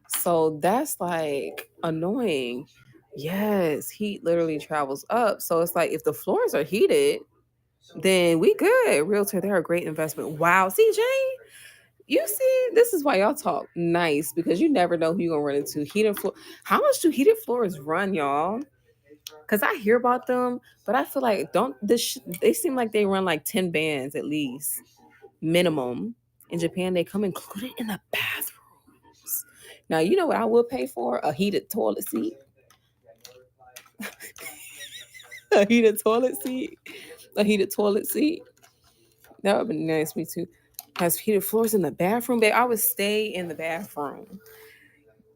So that's like annoying. Yes, heat literally travels up. So it's like if the floors are heated, then we good. Realtor, they're a great investment. Wow. See, Jane, you see, this is why y'all talk nice because you never know who you're gonna run into. Heated floor. How much do heated floors run, y'all? Because I hear about them, but I feel like don't they seem like they run like 10 bands at least minimum. In Japan, they come included in the bathrooms. Now, you know what I would pay for? A heated toilet seat. A heated toilet seat. A heated toilet seat. That would be nice, me too. Has heated floors in the bathroom, babe. I would stay in the bathroom.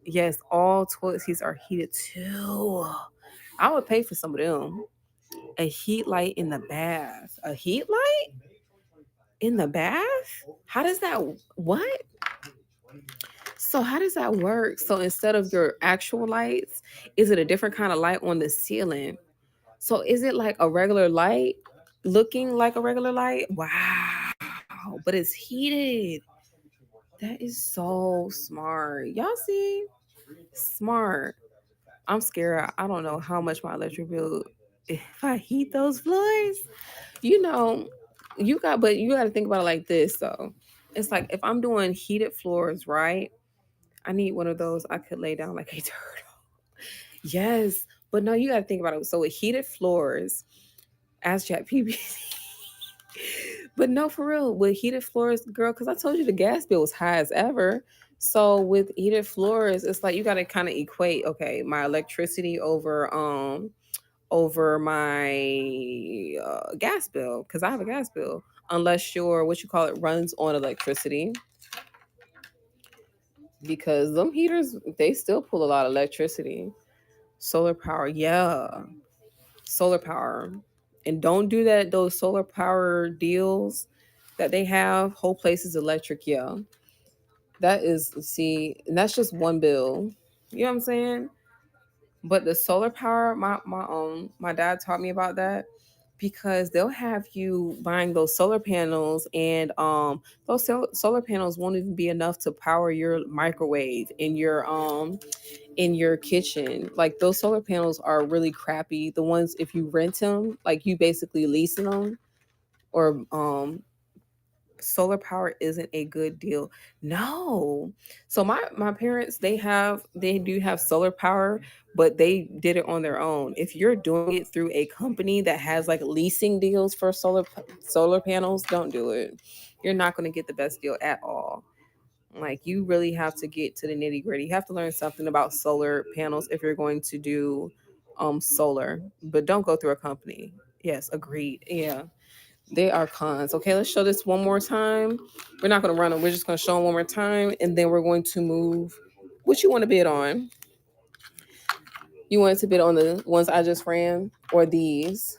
Yes, all toilet seats are heated too. I would pay for some of them. A heat light in the bath. A heat light in the bath? How does that what? So how does that work? So instead of your actual lights, is it a different kind of light on the ceiling? So is it like a regular light looking like a regular light? Wow, but it's heated. That is so smart. Y'all see? Smart. I'm scared. I don't know how much my electric bill if I heat those floors. You know, but you got to think about it like this though. It's like if I'm doing heated floors, right? I need one of those I could lay down like a turtle. Yes, but no, you got to think about it. So with heated floors, as chat PBC. But no, for real, with heated floors, girl, because I told you the gas bill was high as ever. So with heated floors, it's like you got to kind of equate, okay, my electricity over my gas bill because I have a gas bill. Unless your what you call it runs on electricity, because them heaters they still pull a lot of electricity. Solar power, yeah, solar power, and don't do that. Those solar power deals that they have, whole place is electric. Yeah, that is see, and that's just one bill. You know what I'm saying? But the solar power, my dad taught me about that because they'll have you buying those solar panels and those solar panels won't even be enough to power your microwave in your kitchen. Like those solar panels are really crappy. The ones if you rent them, like you basically leasing them or solar power isn't a good deal. No. So my parents they do have solar power, but they did it on their own. If you're doing it through a company that has like leasing deals for solar panels, don't do it. You're not going to get the best deal at all. Like you really have to get to the nitty gritty. You have to learn something about solar panels if you're going to do solar, but don't go through a company. Yes, agreed. Yeah. They are cons. Okay, let's show this one more time. We're not going to run them. We're just going to show them one more time, and then we're going to move. What you want to bid on? You wanted to bid on the ones I just ran or these?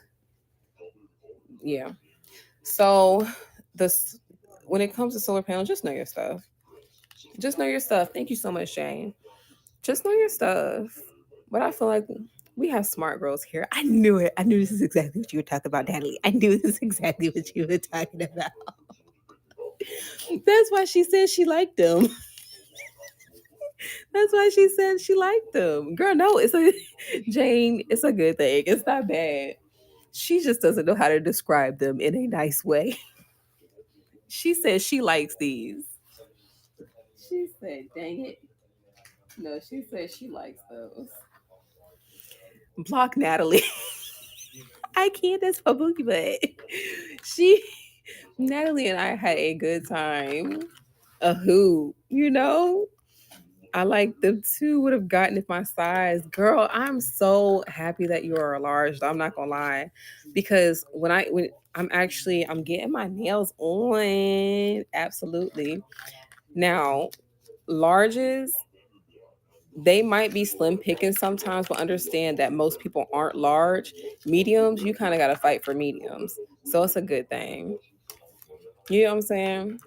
Yeah. So this when it comes to solar panels, just know your stuff. Just know your stuff. Thank you so much, Jane. Just know your stuff. But I feel like we have smart girls here. I knew it. I knew this is exactly what you were talking about, Natalie. I knew this is exactly what you were talking about. That's why she said she liked them. That's why she said she liked them. Girl, no, it's a Jane, it's a good thing. It's not bad. She just doesn't know how to describe them in a nice way. She says she likes these. She said, dang it. No, she said she likes those. Block Natalie. I can't, that's for Bookie Butt. She Natalie and I had a good time. A who, you know? I like them too. Would have gotten if my size. Girl, I'm so happy that you are a large. I'm not gonna lie. Because when I'm getting my nails on. Absolutely. Now, larges, they might be slim picking sometimes, but understand that most people aren't large. Mediums, you kind of got to fight for mediums. So it's a good thing. You know what I'm saying?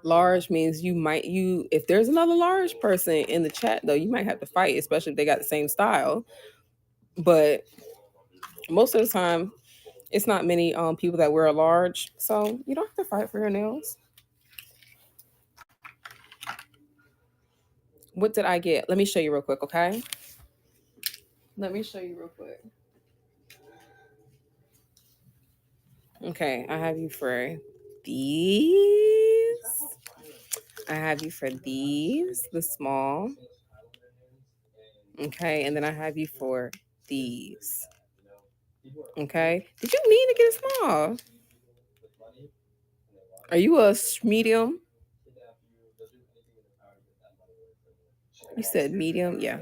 Large means you if there's another large person in the chat though, you might have to fight, especially if they got the same style. But most of the time, it's not many people that wear a large, so you don't have to fight for your nails. What did I get? Let me show you real quick, okay? Let me show you real quick. Okay, I have you for these. I have you for these, the small. Okay, and then I have you for these. Okay. Did you mean to get a small? Are you a medium? You said medium, yeah.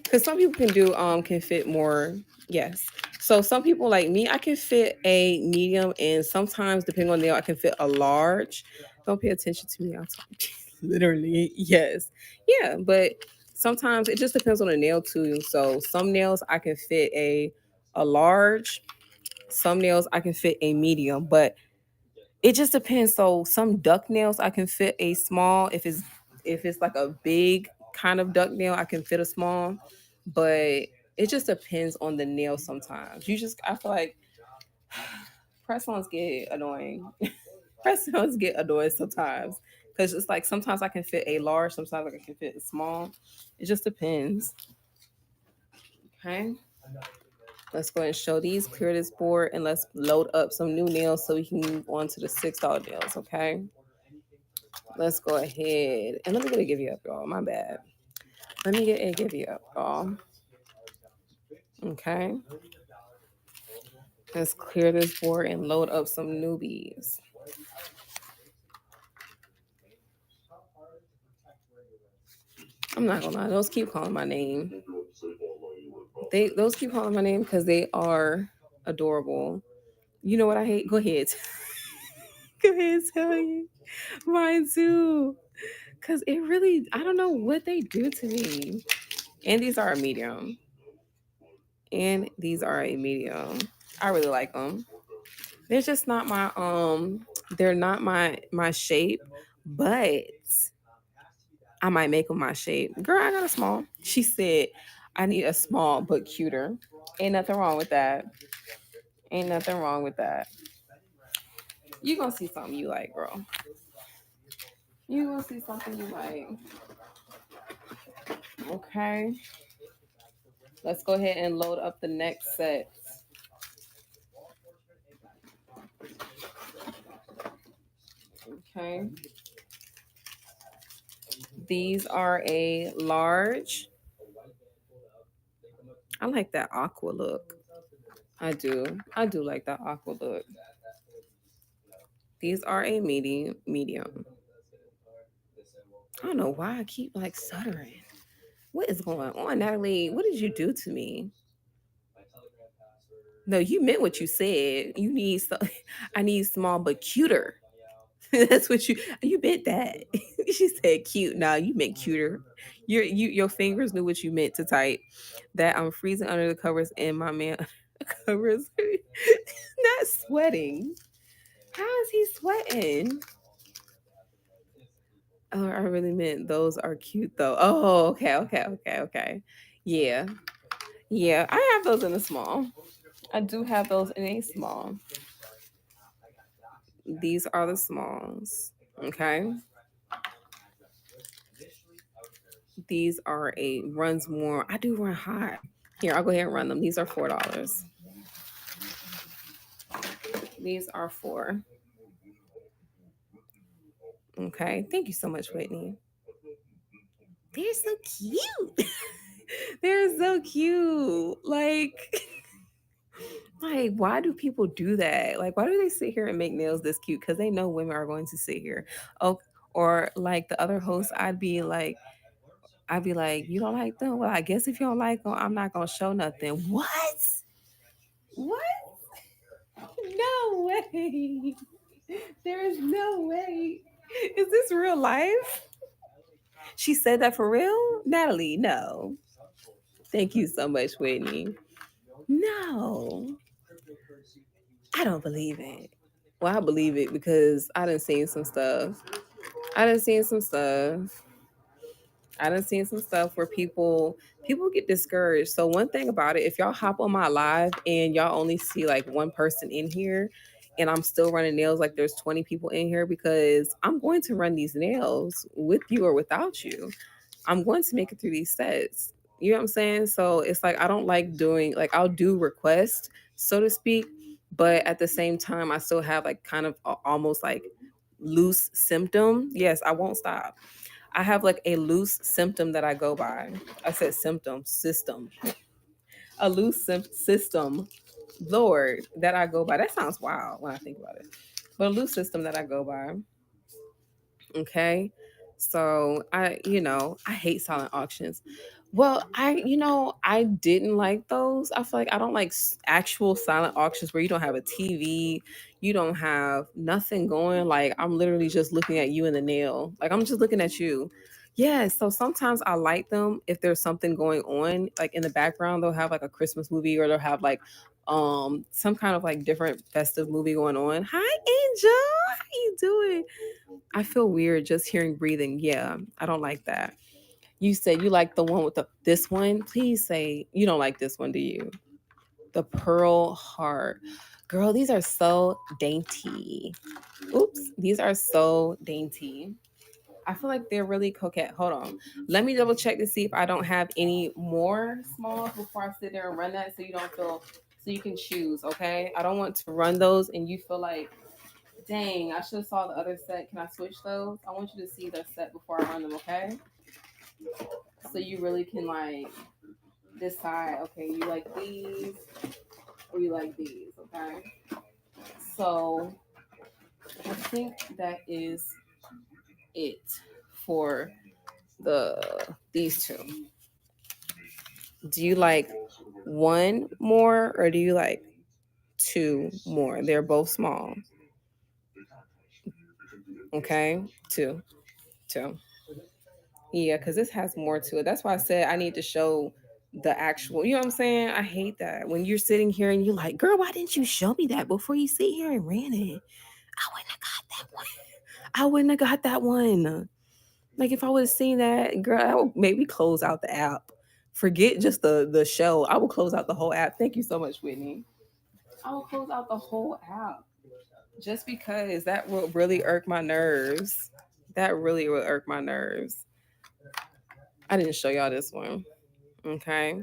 Because some people can fit more. Yes. So some people like me, I can fit a medium, and sometimes depending on the nail, I can fit a large. Don't pay attention to me. I'll talk. Literally, yes, yeah. But sometimes it just depends on the nail too. So some nails I can fit a large. Some nails I can fit a medium, but it just depends. So some duck nails I can fit a small. If it's like a big kind of duck nail, I can fit a small. But it just depends on the nail sometimes. I feel like press-ons get annoying. Press-ons get annoying sometimes. Because it's like sometimes I can fit a large, sometimes I can fit a small. It just depends. Okay. Let's go ahead and show these, clear this board, and let's load up some new nails so we can move on to the $6 nails, okay? Let's go ahead. And let me get a give you up, y'all. My bad. Let me get a give you up, y'all. Okay. Let's clear this board and load up some newbies. I'm not gonna lie, those keep calling my name. Those keep calling my name because they are adorable. You know what I hate? Go ahead. Go ahead, tell you. Mine too. Cause it really, I don't know what they do to me. And these are a medium. And these are a medium. I really like them. They're just not they're not my shape, but I might make them my shape. Girl, I got a small. She said I need a small but cuter. Ain't nothing wrong with that. Ain't nothing wrong with that. You gonna see something you like, girl. You gonna see something you like. Okay. Let's go ahead and load up the next set. Okay. These are a large. I like that aqua look. I do. I do like that aqua look. These are a medium. I don't know why I keep like stuttering. What is going on, Natalie? What did you do to me? No, you meant what you said. You need I need small but cuter. That's what you meant that. She said cute. No, you meant cuter. Your fingers knew what you meant to type. That I'm freezing under the covers and my man covers not sweating. How is he sweating? Oh, I really meant those are cute though. Oh, okay. Yeah. Yeah, I have those in a small. I do have those in a small. These are the smalls. Okay. These are a runs more. I do run hot. Here, I'll go ahead and run them. These are $4. These are 4. Okay. Thank you so much, Whitney. They're so cute. They're so cute. Like, why do people do that? Like, why do they sit here and make nails this cute? Because they know women are going to sit here. Oh, or like the other host, I'd be like, you don't like them? Well, I guess if you don't like them, I'm not gonna show nothing. What? What? No way. There is no way. Is this real life? She said that for real? Natalie, no. Thank you so much, Whitney. No, I don't believe it. Well, I believe it because I done seen some stuff. I done seen some stuff. I done seen some stuff where people get discouraged. So one thing about it, if y'all hop on my live and y'all only see like one person in here, and I'm still running nails like there's 20 people in here, because I'm going to run these nails with you or without you. I'm going to make it through these sets. You know what I'm saying? So it's like I don't like doing, like, I'll do requests, so to speak, but at the same time I still have like kind of almost like loose symptom. Yes, I won't stop. I have like a loose symptom that I go by. I said symptom, system. A loose system, Lord, that I go by. That sounds wild when I think about it. But a loose system that I go by. Okay. So I hate silent auctions. Well, I didn't like those. I feel like I don't like actual silent auctions where you don't have a TV, you don't have nothing going. Like I'm literally just looking at you in the nail. Like I'm just looking at you. Yeah, so sometimes I like them if there's something going on, like in the background. They'll have like a Christmas movie, or they'll have like some kind of like different festive movie going on. Hi Angel, how you doing? I feel weird just hearing breathing. Yeah, I don't like that. You said you like the one with this one. Please say you don't like this one, do you? The pearl heart. Girl, these are so dainty. Oops, these are so dainty. I feel like they're really coquette. Hold on. Let me double check to see if I don't have any more smalls before I sit there and run that, so you don't feel, so you can choose, okay? I don't want to run those and you feel like, dang, I should have saw the other set. Can I switch those? I want you to see the set before I run them, okay? So you really can like decide, okay, you like these or you like these, okay? So I think that is it for these two. Do you like one more or do you like two more? They're both small. Okay, two. Yeah, because this has more to it. That's why I said I need to show the actual. You know what I'm saying? I hate that when you're sitting here and you're like, "Girl, why didn't you show me that before you sit here and ran it? I wouldn't have got that one. I wouldn't have got that one. Like if I would have seen that, girl, I would maybe close out the app. Forget just the show. I will close out the whole app. Thank you so much, Whitney. I will close out the whole app just because that will really irk my nerves. That really will irk my nerves. I didn't show y'all this one. Okay.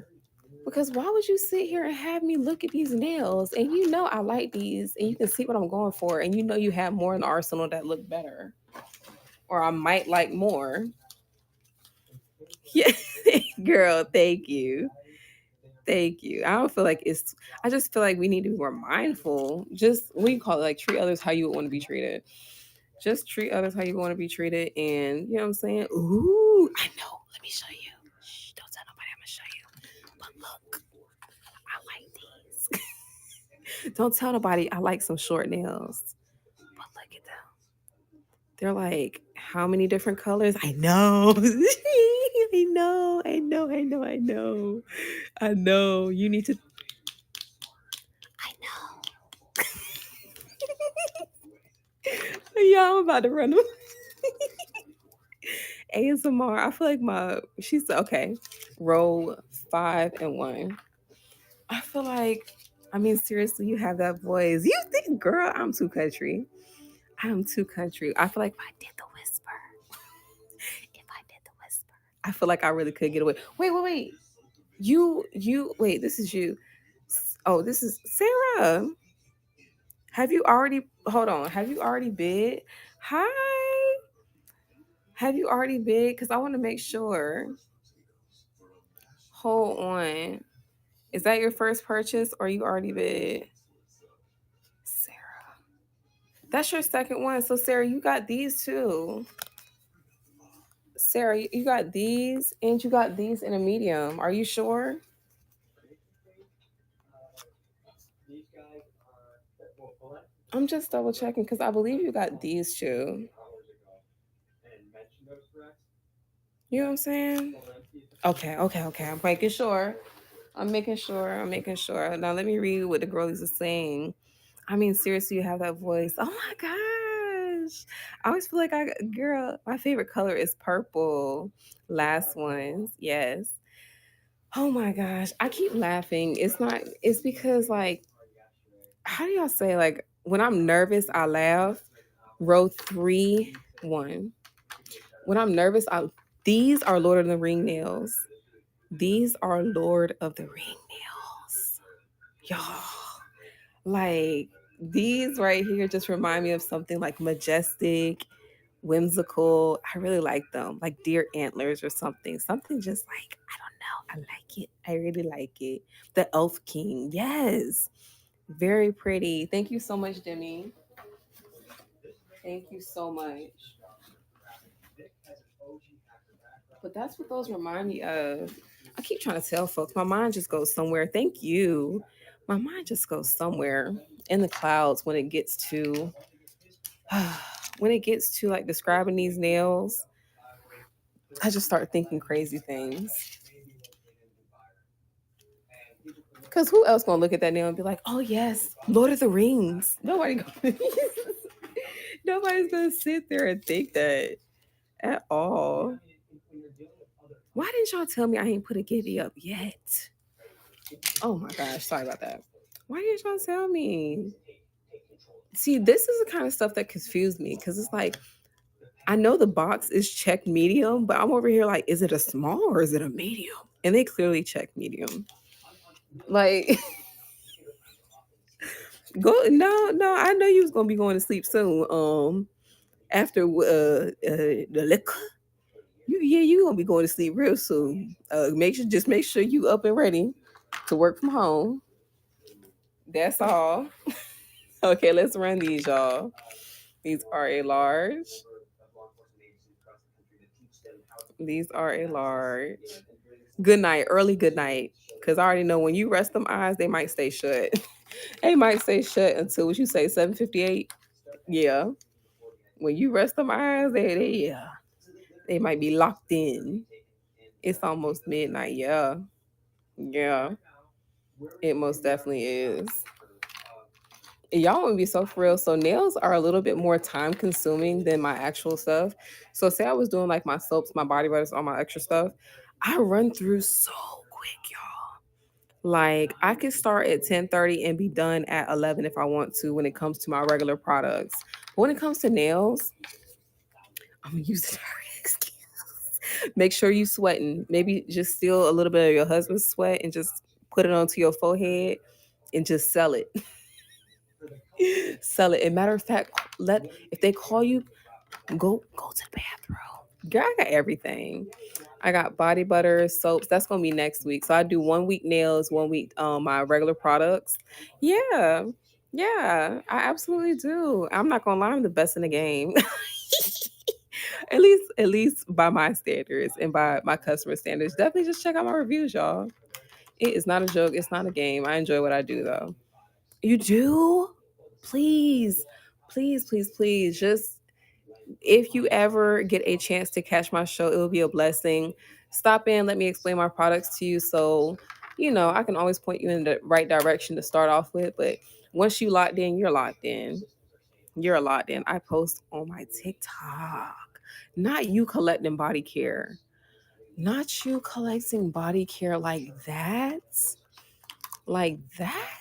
Because why would you sit here and have me look at these nails and you know I like these and you can see what I'm going for and you know you have more in the arsenal that look better or I might like more. Yeah. Girl, thank you. Thank you. I don't feel like I just feel like we need to be more mindful. Just, what do you call it? Like treat others how you would want to be treated. Just treat others how you want to be treated. And you know what I'm saying? Ooh, I know. Let me show you. Shh, don't tell nobody I'm going to show you. But look, I like these. Don't tell nobody I like some short nails. But look at them. They're like, how many different colors? I know. I know. I know. I know. I know. I know. You need to. I know. Yeah, I'm about to run them. ASMR. I feel like she's okay. Roll 5 and 1. I feel like, I mean, seriously, you have that voice. You think, girl, I'm too country. I'm too country. I feel like if I did the whisper, I feel like I really could get away. Wait. Wait, this is you. Oh, this is Sarah. Have you already, hold on. Have you already bid? Hi. Have you already bid? Because I want to make sure. Hold on. Is that your first purchase or you already bid? Sarah. That's your second one. So Sarah, you got these too. Sarah, you got these and you got these in a medium. Are you sure? I'm just double checking because I believe you got these two. You know what I'm saying? Okay. I'm making sure. I'm making sure. Now let me read what the girlies are saying. I mean, seriously, you have that voice. Oh my gosh. I always feel like girl, my favorite color is purple. Last ones. Yes. Oh my gosh. I keep laughing. It's because, like, how do y'all say, like, when I'm nervous, I laugh? Row 3, 1. When I'm nervous, these are Lord of the Ring nails. These are Lord of the Ring nails. Y'all. Like, these right here just remind me of something like majestic, whimsical. I really like them. Like deer antlers or something. Something just like, I don't know. I like it. I really like it. The Elf King. Yes. Very pretty. Thank you so much, Demi. Thank you so much. But that's what those remind me of. I keep trying to tell folks, my mind just goes somewhere. Thank you. My mind just goes somewhere in the clouds when it gets to like describing these nails. I just start thinking crazy things. Cause who else gonna look at that nail and be like, "Oh yes, Lord of the Rings"? Nobody's gonna sit there and think that at all. Why didn't y'all tell me I ain't put a giddy up yet? Oh my gosh, sorry about that. Why didn't y'all tell me? See, this is the kind of stuff that confused me because it's like I know the box is checked medium, but I'm over here like, is it a small or is it a medium? And they clearly checked medium. Like, go no, I know you was gonna be going to sleep soon. After the liquor, you gonna be going to sleep real soon. Make sure you up and ready to work from home. That's all. Okay, let's run these, y'all. These are a large. These are a large. Good night, early good night. Cause I already know when you rest them eyes, they might stay shut. They might stay shut until what you say, 7:58. Yeah. When you rest them eyes, they might be locked in. It's almost midnight. Yeah. Yeah. It most definitely is. Y'all would be so for real. So nails are a little bit more time consuming than my actual stuff. So say I was doing like my soaps, my body butters, all my extra stuff. I run through so quick, y'all. Like I could start at 10:30 and be done at 11 if I want to when it comes to my regular products. But when it comes to nails, I'm gonna use the excuse. Make sure you sweating. Maybe just steal a little bit of your husband's sweat and just put it onto your forehead and just sell it. Sell it. And matter of fact, let if they call you, go to the bathroom. Girl, I got everything. I got body butter, soaps. That's gonna be next week. So I do 1 week nails, 1 week my regular products. Yeah. Yeah, I absolutely do. I'm not gonna lie, I'm the best in the game. At least by my standards and by my customer standards. Definitely just check out my reviews, y'all. It is not a joke, it's not a game. I enjoy what I do though. You do? Please, please. Just if you ever get a chance to catch my show, it will be a blessing. Stop in, let me explain my products to you so I can always point you in the right direction to start off with. But once you locked in, you're locked in. You're locked in. I post on my TikTok. Not you collecting body care. Not you collecting body care like that. Like that.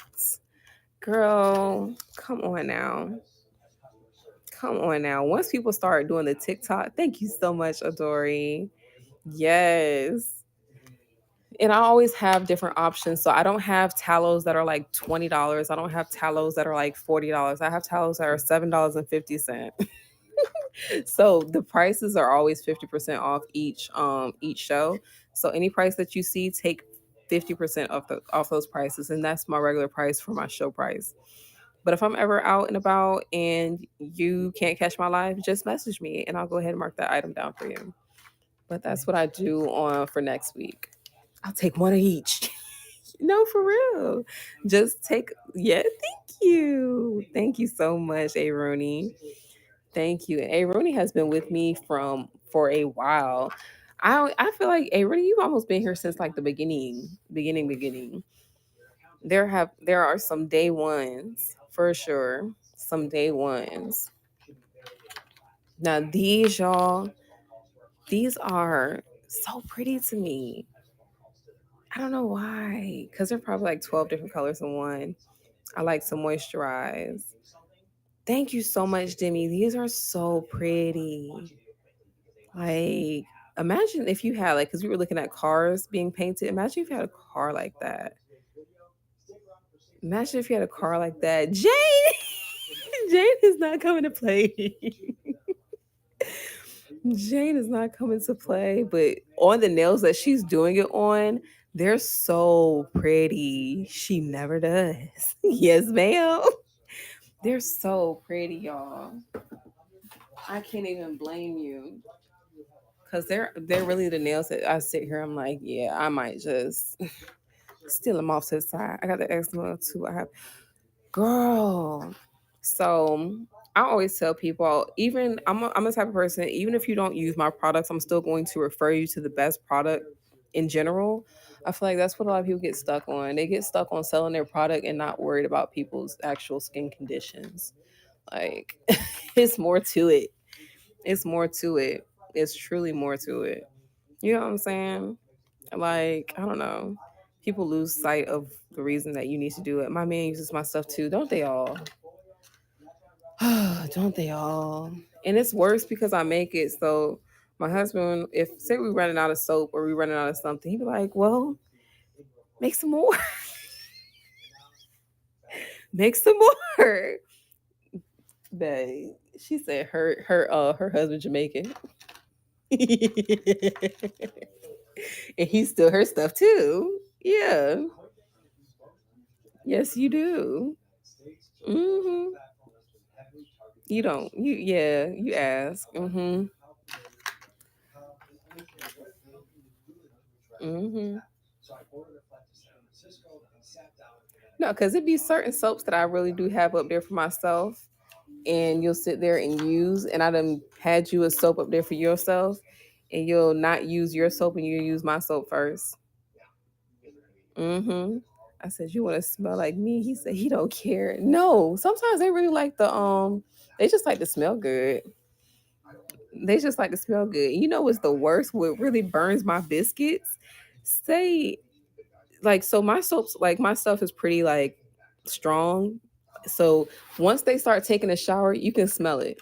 Girl, come on now. Come on now. Once people start doing the TikTok, thank you so much, Adori. Yes. And I always have different options. So I don't have tallows that are like $20. I don't have tallows that are like $40. I have tallows that are $7.50. So the prices are always 50% off each show. So any price that you see, take 50% off those prices. And that's my regular price for my show price. But if I'm ever out and about and you can't catch my live, just message me and I'll go ahead and mark that item down for you. But that's what I do on for next week. I'll take one of each. No, for real. Just take, yeah, thank you. Thank you so much, A Rooney. Thank you. A Rooney has been with me for a while. I feel like, hey, really, you've almost been here since like the beginning. There are some day ones for sure. Some day ones. Now these, y'all, these are so pretty to me. I don't know why, because they're probably like 12 different colors in one. I like to moisturize. Thank you so much, Demi. These are so pretty. Like, imagine if you had, like, because we were looking at cars being painted. Imagine if you had a car like that. Imagine if you had a car like that. Jane! Jane is not coming to play. Jane is not coming to play, but on the nails that she's doing it on, they're so pretty. She never does. Yes, ma'am. They're so pretty, y'all. I can't even blame you. Cause they're really the nails that I sit here. I'm like, yeah, I might just steal them off to the side. I got the eczema too. I have, girl. So I always tell people, even I'm a type of person. Even if you don't use my products, I'm still going to refer you to the best product in general. I feel like that's what a lot of people get stuck on. They get stuck on selling their product and not worried about people's actual skin conditions. Like, it's more to it. It's more to it. It's truly more to it. You know what I'm saying? Like, I don't know. People lose sight of the reason that you need to do it. My man uses my stuff too. Don't they all? Don't they all? And it's worse because I make it. So my husband, if say we running out of soap or we running out of something, he'd be like, well, make some more. Make some more. Babe. She said her husband Jamaican. And he steal her stuff too. Yeah. Yes, you do. Hmm. You don't. You yeah. You ask. Hmm. Hmm. No, because it'd be certain soaps that I really do have up there for myself, and you'll sit there and use, and I done had you a soap up there for yourself, and you'll not use your soap and you use my soap first. Mm-hmm. I said, you want to smell like me? He said he don't care. No, sometimes they really like they just like to smell good. They just like to smell good. You know what's the worst? What really burns my biscuits? Say, like, so my soaps, like my stuff is pretty like strong. So once they start taking a shower, you can smell it.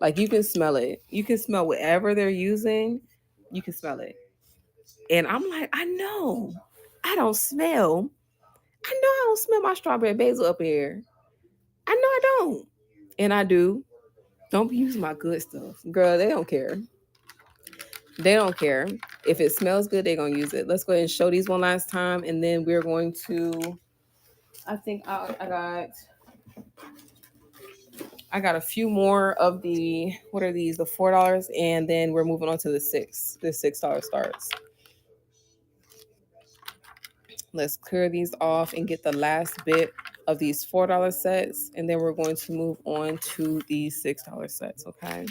Like, you can smell it. You can smell whatever they're using. You can smell it. And I'm like, I know. I don't smell. I know I don't smell my strawberry basil up here. I know I don't. And I do. Don't be using my good stuff. Girl, they don't care. They don't care. If it smells good, they're gonna use it. Let's go ahead and show these one last time, and then we're going to, I think I got a few more of the, what are these? The $4, and then we're moving on to the $6 starts. Let's clear these off and get the last bit of these $4 sets, and then we're going to move on to these $6 sets, okay?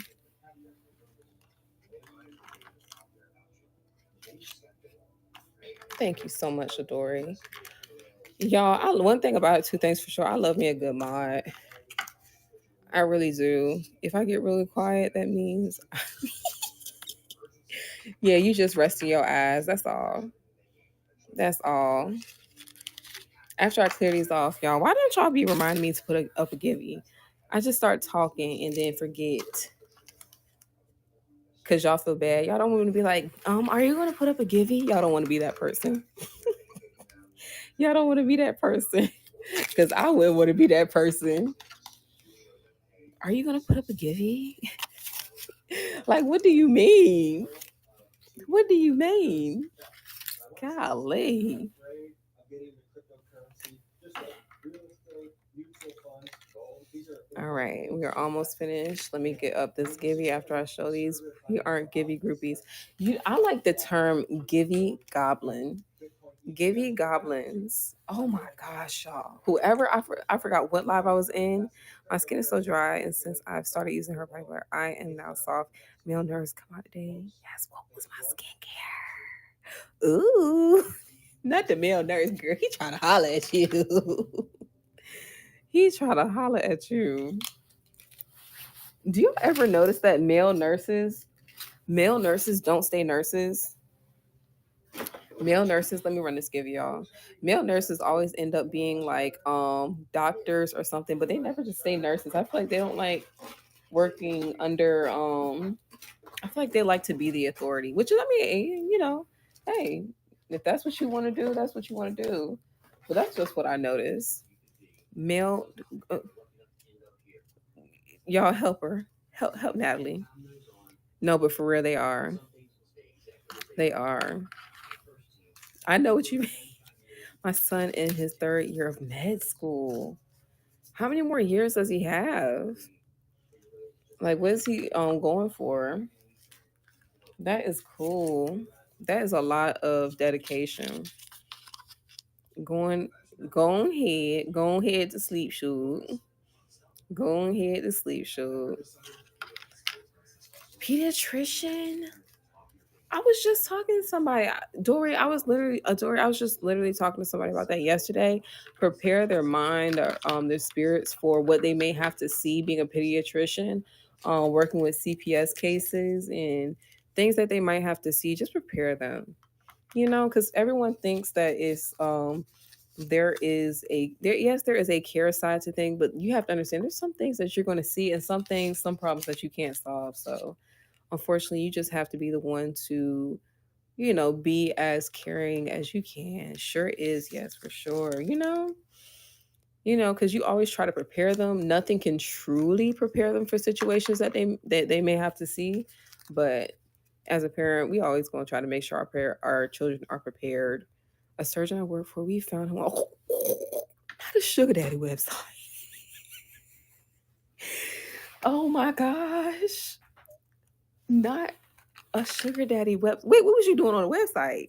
Thank you so much, Adori. Y'all, one thing about it, two things for sure. I love me a good mod. I really do. If I get really quiet, that means, yeah, you just resting your eyes. That's all. That's all. After I clear these off, y'all, why don't y'all be reminding me to up a givey? I just start talking and then forget because y'all feel bad. Y'all don't want to be like, are you going to put up a givey? Y'all don't want to be that person. Y'all don't want to be that person because I wouldn't want to be that person. Are you going to put up a givey? Like, what do you mean? What do you mean? Golly. All right, we are almost finished. Let me get up this Givey after I show these. We aren't Givey groupies. I like the term Givey goblin. Gibby Goblins. Oh my gosh, y'all. Whoever, I forgot what live I was in. My skin is so dry, and since I've started using her regular, I am now soft. Male nerves come out today. Yes, what was my skincare? Ooh, not the male nurse girl. He trying to holler at you. He trying to holler at you. Do you ever notice that male nurses don't stay nurses? Male nurses, let me run this give y'all. Male nurses always end up being like doctors or something, but they never just stay nurses. I feel like they don't like working under I feel like they like to be the authority, which is, I mean, hey, if that's what you want to do, that's what you want to do. But that's just what I notice. Male uh, y'all help her. Help Natalie. No, but for real they are. They are. I know what you mean. My son in his third year of med school. How many more years does he have? Like, what is he going for? That is cool. That is a lot of dedication. Going, go ahead to sleep, shoot. Go ahead to sleep, shoot. Pediatrician. I was just talking to somebody, Dory. Dory. I was just literally talking to somebody about that yesterday. Prepare their mind or their spirits for what they may have to see being a pediatrician, working with CPS cases and things that they might have to see. Just prepare them, because everyone thinks that it's there is a care side to things, but you have to understand there's some things that you're going to see and some problems that you can't solve. So unfortunately, you just have to be the one to, be as caring as you can. Sure is, yes, for sure. Because you always try to prepare them. Nothing can truly prepare them for situations that they may have to see. But as a parent, we always going to try to make sure our children are prepared. A surgeon I work for, we found him. Oh, not a sugar daddy website. Oh my gosh, not a sugar daddy web. Wait, what was you doing on the website?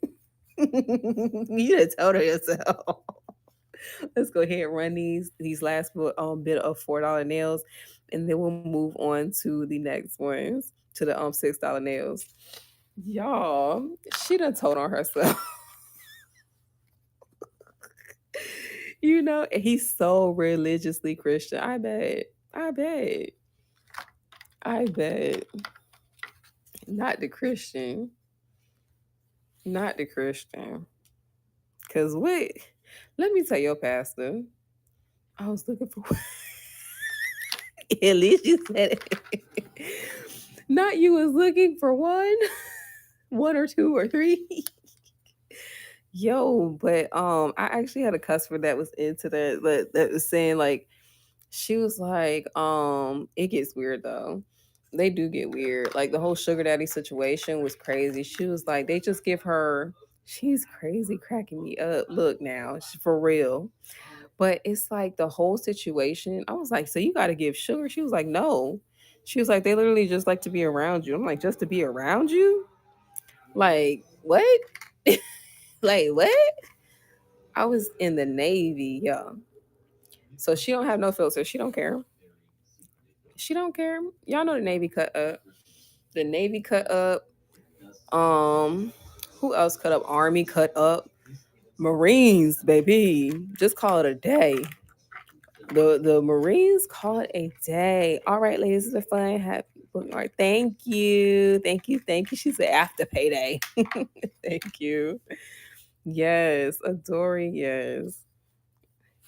You done told her yourself. Let's go ahead and run these last bit of $4 nails, and then we'll move on to the next ones, to the $6 nails. Y'all, she done told on herself. And he's so religiously Christian. I bet. I bet. I bet. Not the Christian. Not the Christian. Cause what? Let me tell your pastor. I was looking for. At least you said it. Not you was looking for one or two or three. Yo, but I actually had a customer that was into that was saying like, she was like, it gets weird though. They do get weird. Like the whole sugar daddy situation was crazy. She was like, they just give her. She's crazy, cracking me up. Look now, for real. But it's like the whole situation. I was like, so you got to give sugar? She was like, no. She was like, they literally just like to be around you. I'm like, just to be around you? Like, what? Like, what? I was in the Navy, yeah. So she don't have no filter. She don't care. She don't care. Y'all know the Navy cut up. The Navy cut up. Um, who else cut up? Army cut up. Marines, baby. Just call it a day. The Marines call it a day. All right, ladies, this is a fun, happy bookmark. Thank you. Thank you. Thank you. She said after payday. Thank you. Yes, adoring, yes.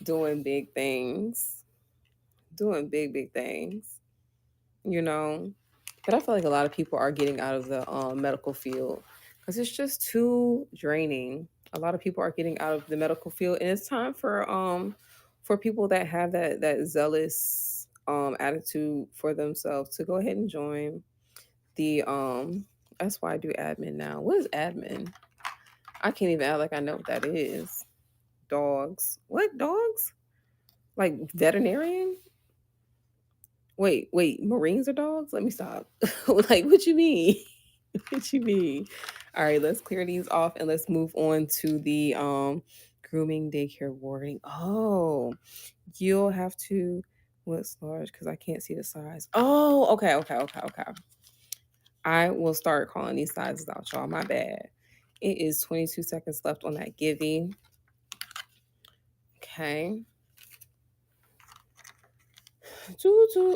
Doing big things. Doing big, big things. You know. But I feel like a lot of people are getting out of the medical field because it's just too draining. A lot of people are getting out of the medical field, and it's time for people that have that zealous attitude for themselves to go ahead and join the That's why I do admin now. What is admin? I can't even act like I know what that is. Dogs. What dogs? Like veterinarian? Wait, Marines are dogs? Let me stop. Like, what you mean? What you mean? All right, let's clear these off and let's move on to the grooming daycare warding. Oh, you'll have to what's large because I can't see the size. Oh, okay. I will start calling these sizes out, y'all. My bad. It is 22 seconds left on that Givey. Okay.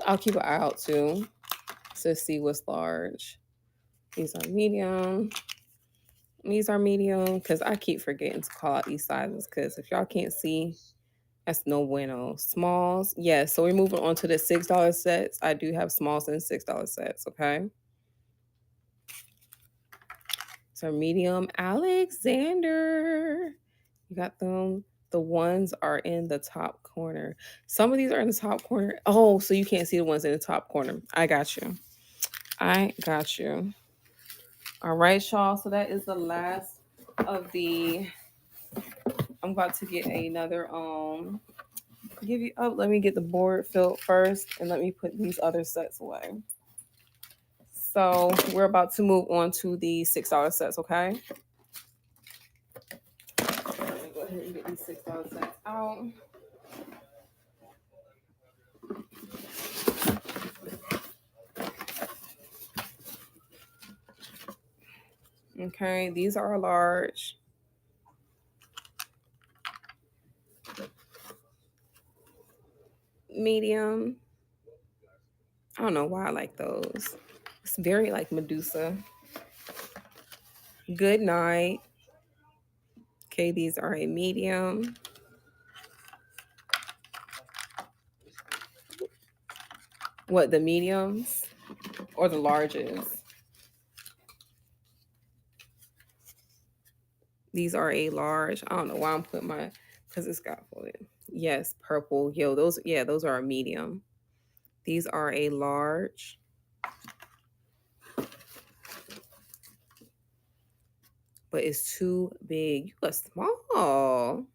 I'll keep an eye out too to see what's large. These are medium. These are medium because I keep forgetting to call out these sizes because if y'all can't see, that's no bueno. Smalls, yes. So we're moving on to the $6 sets. I do have smalls and $6 sets, okay? So medium Alexander. You got them. The ones are in the top corner. Some of these are in the top corner. Oh, so you can't see the ones in the top corner. I got you. All right, y'all. So that is the last of the. I'm about to get another give you up. Let me get the board filled first and let me put these other sets away. So we're about to move on to the $6 sets, okay? Let me go ahead and get these $6 sets out. Okay, these are large. Medium. I don't know why I like those. It's very like Medusa. Good night. Okay, these are a medium. What, the mediums or the larges? These are a large. I don't know why I'm putting my, because it's got folded. Yes, purple. Yo, those are a medium. These are a large. But it's too big. You are small.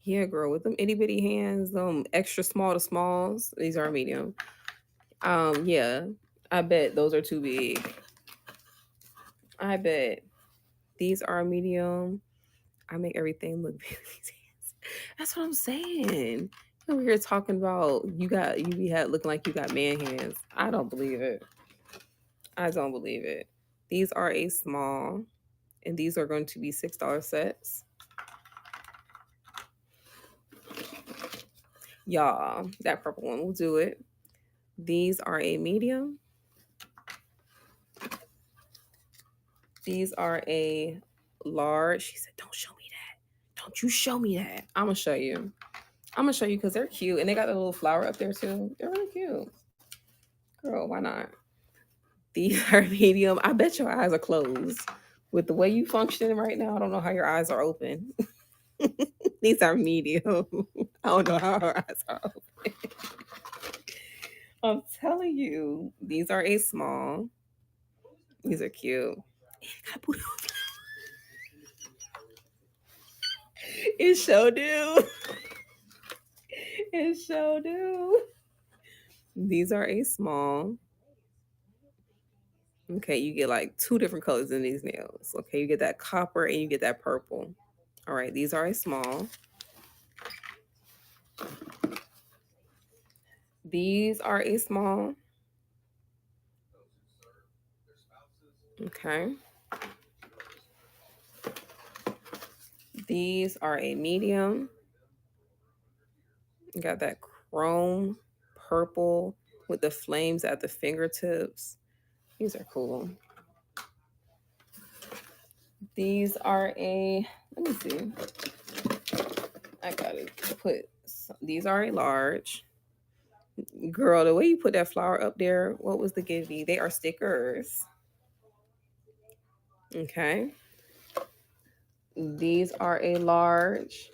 Yeah, girl, with them itty bitty hands, them extra small to smalls. These are medium. Yeah, I bet those are too big. I bet these are medium. I make everything look big with these hands. That's what I'm saying. Over here talking about you be looking like you got man hands. I don't believe it. I don't believe it. These are a small, and these are going to be $6 sets. Y'all, that purple one will do it. These are a medium. These are a large. She said, don't show me that. Don't you show me that. I'm going to show you. I'm going to show you because they're cute. And they got a little flower up there too. They're really cute. Girl, why not? These are medium. I bet your eyes are closed. With the way you functioning right now, I don't know how your eyes are open. These are medium. I don't know how her eyes are open. I'm telling you, these are a small. These are cute. It sure do. It sure do. These are a small. Okay, you get like 2 different colors in these nails. Okay, you get that copper and you get that purple. All right, these are a small. These are a small. Okay. These are a medium. You got that chrome purple with the flames at the fingertips. These are cool. These are a, let me see. I gotta put, these are a large. Girl, the way you put that flower up there, what was the givey? They are stickers. Okay. These are a large.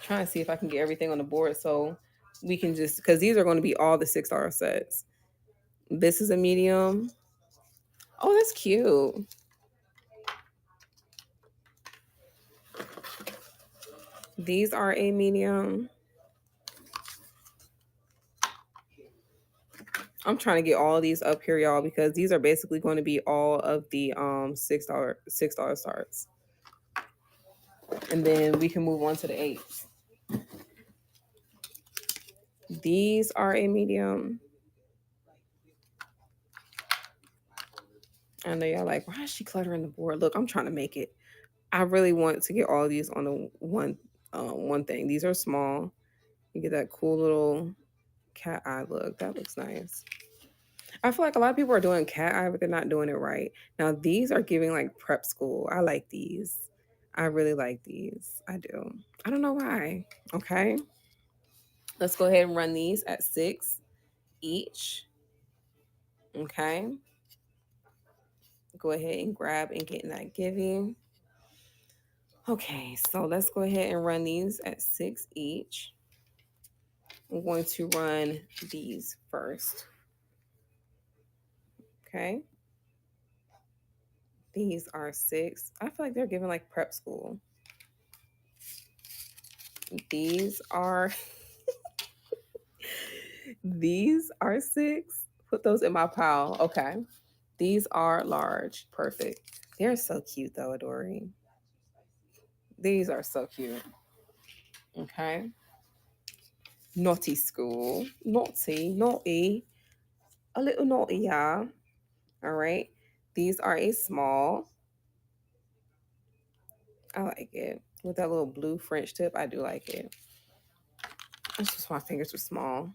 Trying to see if I can get everything on the board so we can just, because these are going to be all the $6 sets. This is a medium. Oh, that's cute. These are a medium. I'm trying to get all these up here, y'all, because these are basically going to be all of the $6 starts. And then we can move on to the eights. These are a medium. I know y'all like, why is she cluttering the board? Look, I'm trying to make it. I really want to get all these on the one thing. These are small. You get that cool little cat eye look. That looks nice. I feel like a lot of people are doing cat eye, but they're not doing it right. Now these are giving like prep school. I like these. I really like these. I do. I don't know why. Okay. Let's go ahead and run these at 6 each. Okay. Go ahead and grab and get in that giving. Okay, so let's go ahead and run these at 6 each. I'm going to run these first. Okay. These are 6. I feel like they're giving like prep school. These are these are 6. Put those in my pile. Okay. These are large. Perfect. They're so cute though, Adori. These are so cute. Okay. Naughty school. Naughty. A little naughty, y'all. All right. These are a small. I like it. With that little blue French tip, I do like it. That's just my fingers were small.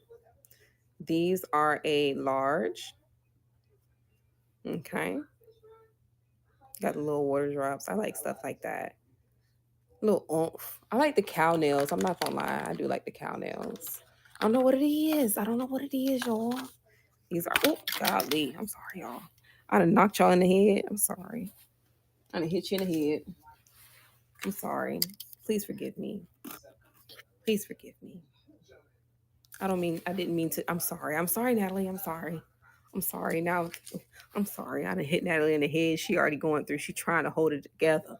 These are a large. Okay. Got the little water drops. I like stuff like that. Little oomph. I like the cow nails. I'm not gonna lie. I do like the cow nails. I don't know what it is. I don't know what it is, y'all. These are, oh, golly. I'm sorry, y'all. I done knocked y'all in the head. I'm sorry. I done hit you in the head. I'm sorry. Please forgive me. Please forgive me. I didn't mean to. I'm sorry. I'm sorry, Natalie. I'm sorry. I'm sorry. Now, I'm sorry. I done hit Natalie in the head. She already going through. She trying to hold it together.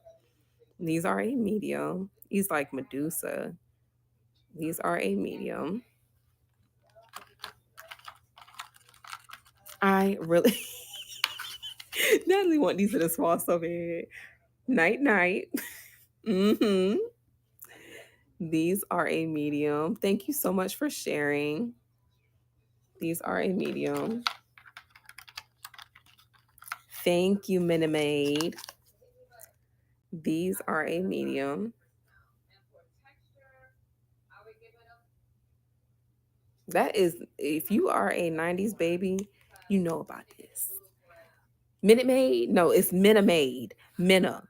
These are a medium. He's like Medusa. These are a medium. I really, Natalie want these in a small so bad. Night, night. Mm-hmm. These are a medium. Thank you so much for sharing. These are a medium. Thank you, Minimade. These are a medium. That is, if you are a 90s baby, you know about this. Minute Maid? No, it's Minimade. Minna.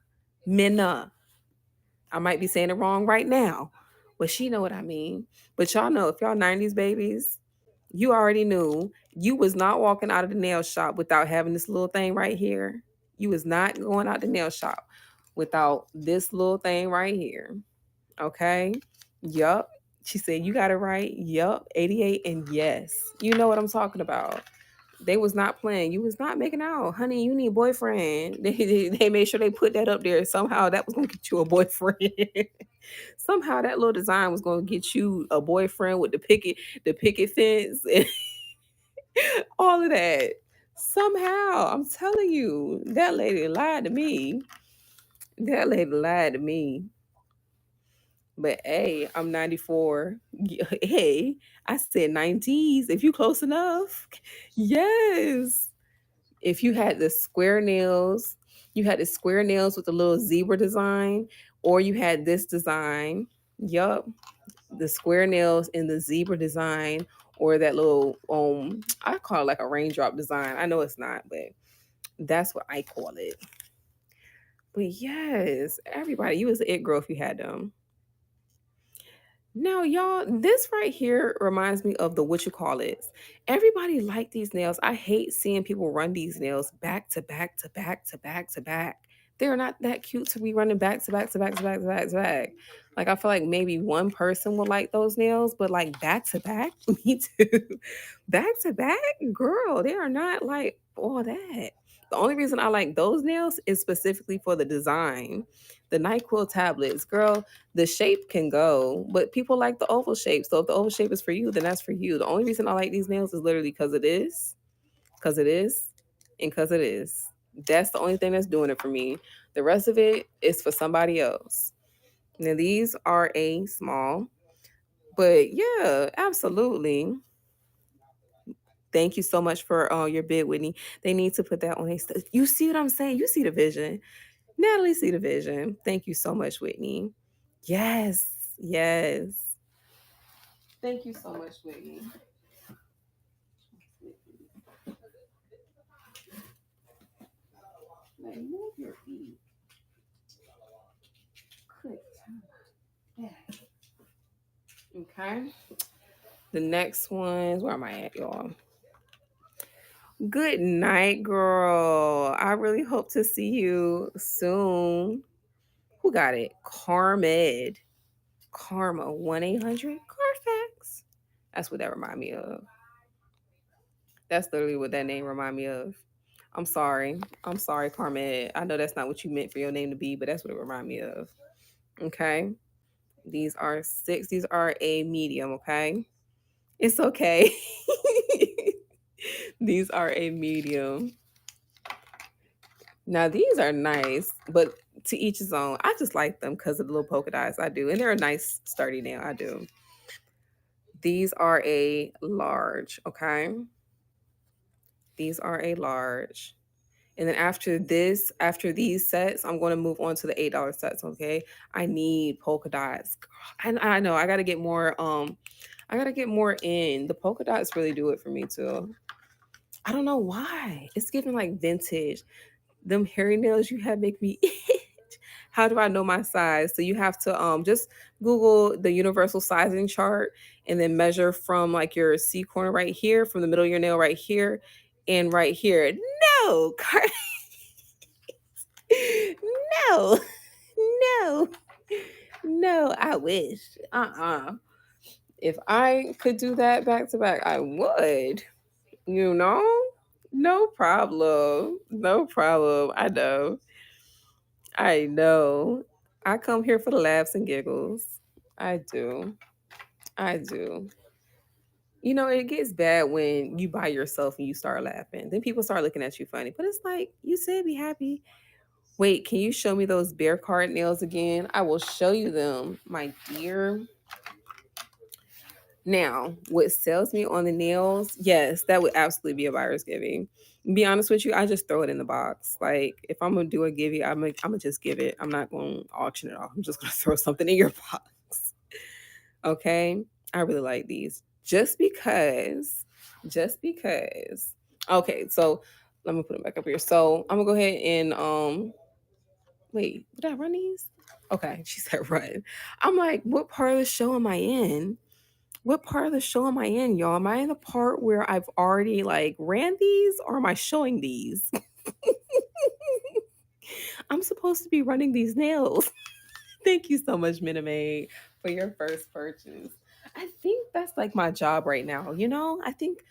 I might be saying it wrong right now, but she know what I mean. But y'all know, if y'all 90s babies, you already knew you was not walking out of the nail shop without having this little thing right here. You was not going out the nail shop without this little thing right here. Okay? Yup. She said, you got it right. Yup. 88 and yes. You know what I'm talking about. They was not playing. You was not making out. Honey, you need a boyfriend. They made sure they put that up there. Somehow that was going to get you a boyfriend. Somehow that little design was going to get you a boyfriend with the picket fence and all of that. Somehow, I'm telling you, that lady lied to me. That lady lied to me. But hey, I'm 94. Hey, I said 90s. If you close enough. Yes. If you had the square nails, you had the square nails with the little zebra design, or you had this design. Yup. The square nails in the zebra design, or that little I call it like a raindrop design. I know it's not, but that's what I call it. But yes, everybody, you was the it girl if you had them. Now, y'all, this right here reminds me of the what you call it. Everybody like these nails. I hate seeing people run these nails back to back to back to back to back. They're not that cute to be running back to back to back to back to back to back. Like I feel like maybe one person will like those nails, but like back to back, me too. Back to back, girl, they are not like all that. The only reason I like those nails is specifically for the design. The NyQuil tablets, girl, the shape can go, but people like the oval shape. So if the oval shape is for you, then that's for you. The only reason I like these nails is literally because it is, and because it is. That's the only thing that's doing it for me. The rest of it is for somebody else. Now these are a small, but yeah, absolutely. Thank you so much for your bid, Whitney. They need to put that on a. You see what I'm saying? You see the vision. Natalie see the vision. Thank you so much, Whitney. Yes, yes. Thank you so much, Whitney. Like, move your feet. Click. Yeah. Okay. The next ones, where am I at, y'all? Good night, girl. I really hope to see you soon. Who got it? Carmed. Karma 1-800 Carfax. That's what that remind me of. That's literally what that name remind me of. I'm sorry. I'm sorry, Carmed. I know that's not what you meant for your name to be, but that's what it remind me of. Okay. These are 6. These are a medium, okay? It's okay. These are a medium. Now these are nice, but to each his own. I just like them because of the little polka dots. I do, and they're a nice sturdy nail. I do. These are a large, okay? These are a large. And then after these sets, I'm going to move on to the $8 sets, okay? I need polka dots. I know I got to get more I got to get more in. The polka dots really do it for me too. I don't know why. It's giving like vintage. Them hairy nails you have make me itch. How do I know my size? So you have to just Google the universal sizing chart and then measure from like your C corner right here, from the middle of your nail right here, and right here. No, no, no, no. I wish. If I could do that back to back, I would. You know, no problem. No problem. I know. I know. I come here for the laughs and giggles. I do. I do. You know, it gets bad when you by yourself and you start laughing. Then people start looking at you funny. But it's like, you said be happy. Wait, can you show me those bear card nails again? I will show you them, my dear. Now, what sells me on the nails? Yes, that would absolutely be a virus giving. Be honest with you, I just throw it in the box. Like if I'm gonna do a givey, I'm gonna just give it. I'm not gonna auction it off. I'm just gonna throw something in your box. Okay, I really like these just because. Just because. Okay, so let me put them back up here. So I'm gonna go ahead and wait, did I run these? Okay, she said run. I'm like, what part of the show am I in? What part of the show am I in, y'all? Am I in the part where I've already like ran these or am I showing these? I'm supposed to be running these nails. Thank you so much, Minamaid, for your first purchase. I think that's like my job right now, you know? I think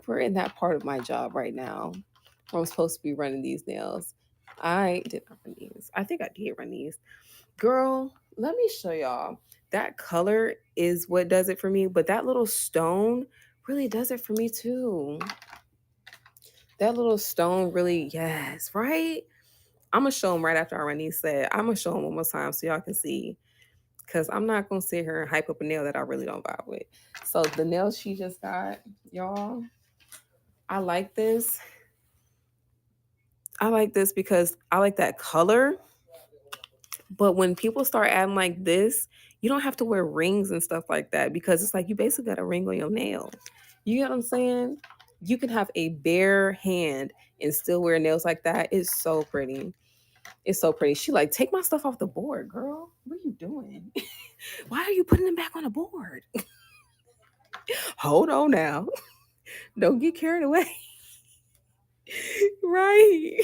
we're in that part of my job right now where I'm supposed to be running these nails. I did not run these. I think I did run these. Girl, let me show y'all. That color is what does it for me, but that little stone really does it for me too. That little stone really, yes, right? I'm gonna show them right after I run these set. I'm gonna show them one more time so y'all can see. Cause I'm not gonna sit here and hype up a nail that I really don't vibe with. So the nails she just got, y'all, I like this. I like this because I like that color. But when people start adding like this, you don't have to wear rings and stuff like that because it's like you basically got a ring on your nail. You get what I'm saying? You can have a bare hand and still wear nails like that. It's so pretty. It's so pretty. She like, take my stuff off the board, girl. What are you doing? Why are you putting them back on the board? Hold on now. Don't get carried away. Right.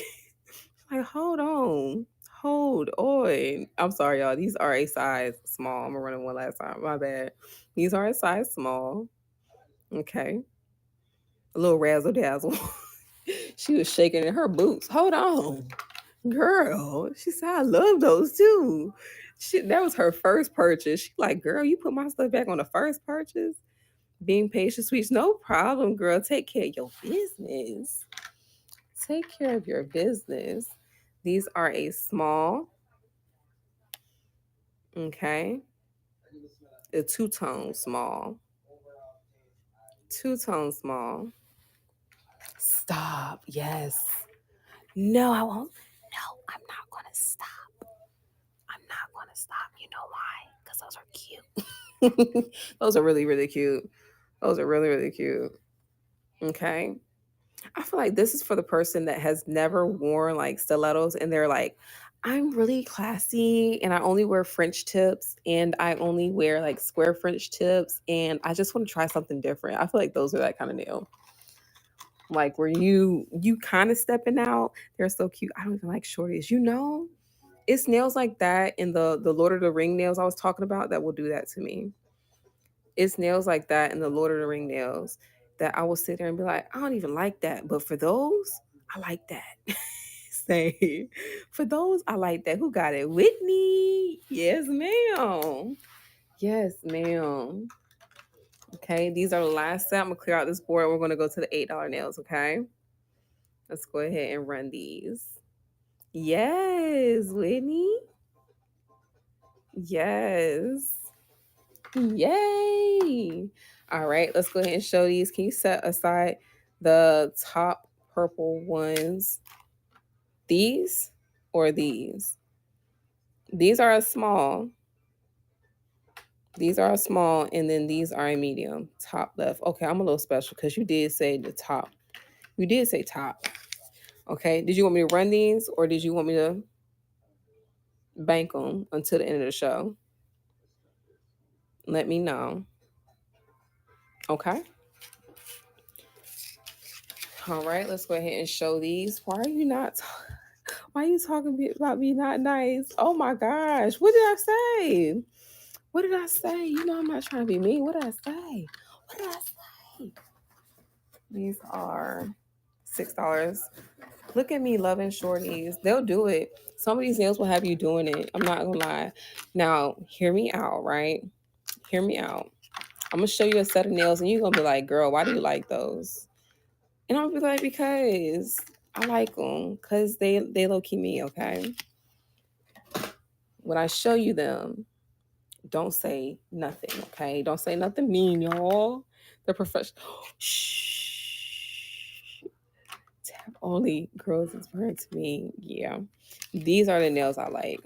Like, hold on. Hold on. I'm sorry, y'all. These are a size small. I'm gonna run it one last time. My bad. These are a size small. Okay. A little razzle dazzle. She was shaking in her boots. Hold on, girl. She said, I love those too. That was her first purchase. She like, girl, you put my stuff back on the first purchase. Being patient, sweet, no problem, girl. Take care of your business. Take care of your business. These are a small, okay, a two-tone small. Two-tone small. Stop. Yes. No, I won't. No, I'm not going to stop. I'm not going to stop. You know why? Because those are cute. Those are really, really cute. Those are really, really cute. Okay. I feel like this is for the person that has never worn like stilettos and they're like, I'm really classy and I only wear French tips and I only wear like square French tips and I just want to try something different. I feel like those are that kind of nail. Like where you kind of stepping out. They're so cute. I don't even like shorties. It's nails like that in the Lord of the Ring nails I was talking about that will do that to me. It's nails like that in the Lord of the Ring nails that I will sit there and be like, I don't even like that. But for those, I like that. Say, for those, I like that. Who got it? Whitney. Yes, ma'am. Yes, ma'am. Okay, these are the last set. I'm gonna clear out this board. We're gonna go to the $8 nails. Okay, let's go ahead and run these. Yes, Whitney. Yes. Yay. All right, let's go ahead and show these. Can you set aside the top purple ones? These or these? These are a small. These are a small, and then these are a medium. Top left. Okay, I'm a little special because you did say the top. You did say top. Okay, did you want me to run these or did you want me to bank them until the end of the show? Let me know. Okay. All right, let's go ahead and show these. Why are you not? Why are you talking about me not nice? Oh my gosh, what did I say? What did I say? You know I'm not trying to be mean. What did I say? What did I say? These are $6. Look at me loving shorties. They'll do it. Some of these nails will have you doing it. I'm not gonna lie. Now, hear me out, right? Hear me out. I'm gonna show you a set of nails, and you're gonna be like, "Girl, why do you like those?" And I'll be like, "Because I like them. Cause they low key me, okay." When I show you them, don't say nothing, okay? Don't say nothing mean, y'all. They're professional. Shh. Tap only girls inspired to me. Yeah. These are the nails I like.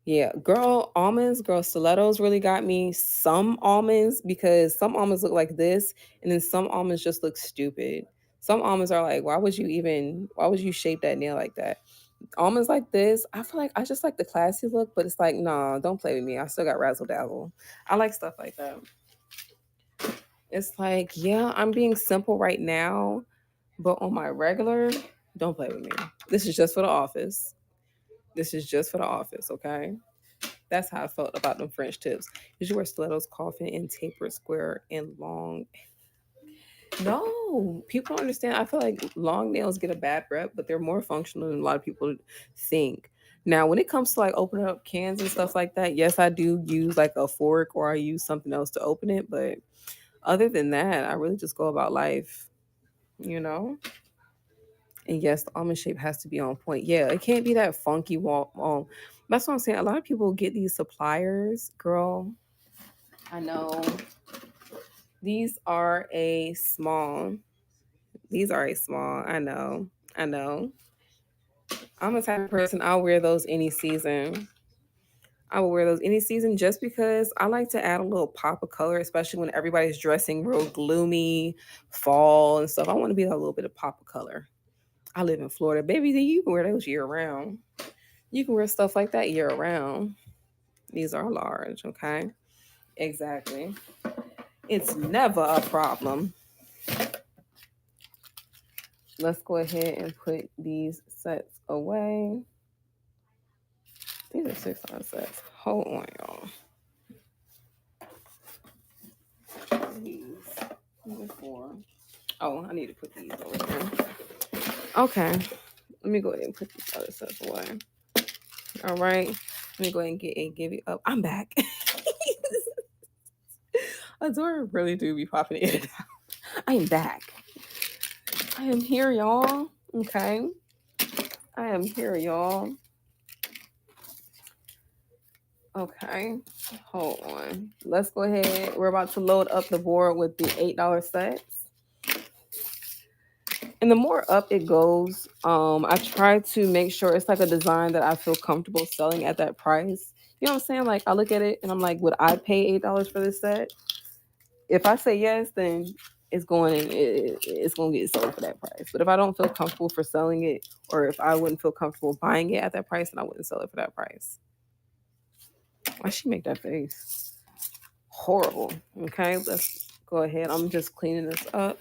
Yeah, girl, almonds, girl, stilettos really got me. Some almonds, because some almonds look like this, and then some almonds just look stupid. Some almonds are like, why would you shape that nail like that? Almonds like this, I feel like I just like the classy look, but it's like, nah, don't play with me. I still got razzle dazzle. I like stuff like that. It's like, yeah, I'm being simple right now, but on my regular, don't play with me. This is just for the office. This is just for the office, okay? That's how I felt about them French tips. Did you wear stilettos, coffin, and tapered square and long? No, people don't understand. I feel like long nails get a bad rep, but they're more functional than a lot of people think. Now, when it comes to like opening up cans and stuff like that, yes, I do use like a fork or I use something else to open it. But other than that, I really just go about life, you know? And yes, the almond shape has to be on point. Yeah, it can't be that funky wall. That's what I'm saying. A lot of people get these suppliers, girl. I know. These are a small. These are a small. I know. I know. I'm the type of person I'll wear those any season. I will wear those any season just because I like to add a little pop of color, especially when everybody's dressing real gloomy, fall and stuff. I want to be a little bit of pop of color. I live in Florida. Baby, you can wear those year round. You can wear stuff like that year round. These are large, okay? Exactly. It's never a problem. Let's go ahead and put these sets away. These are $6 sets. Hold on, y'all. These are four. Oh, I need to put these over here. Okay. Let me go ahead and put these other stuff away. All right. Let me go ahead and give you up. I'm back. Adora really do be popping in and out. I am back. I am here, y'all. Okay. I am here, y'all. Okay. Hold on. Let's go ahead. We're about to load up the board with the $8 sets. And the more up it goes, I try to make sure it's like a design that I feel comfortable selling at that price. You know what I'm saying? Like I look at it and I'm like, would I pay $8 for this set? If I say yes, then it's going it's going to get sold for that price. But if I don't feel comfortable for selling it, or if I wouldn't feel comfortable buying it at that price, then I wouldn't sell it for that price. Why she make that face? Horrible. Okay, let's go ahead. I'm just cleaning this up.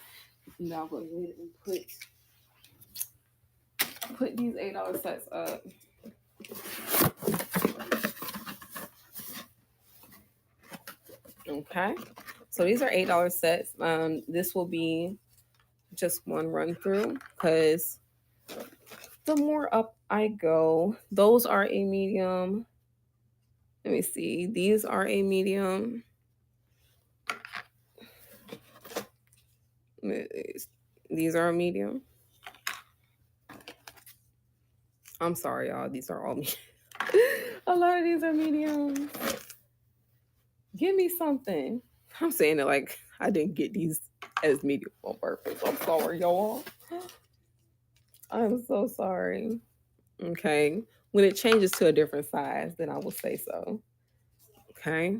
Now I'll go ahead and put these $8 sets up. Okay, so these are $8 sets. This will be just one run through because the more up I go, those are a medium. Let me see. These are a medium. These are a medium. I'm sorry, y'all. These are all medium. A lot of these are mediums. Give me something. I'm saying it like I didn't get these as medium on purpose. I'm sorry, y'all. I'm so sorry. Okay. When it changes to a different size, then I will say so. Okay.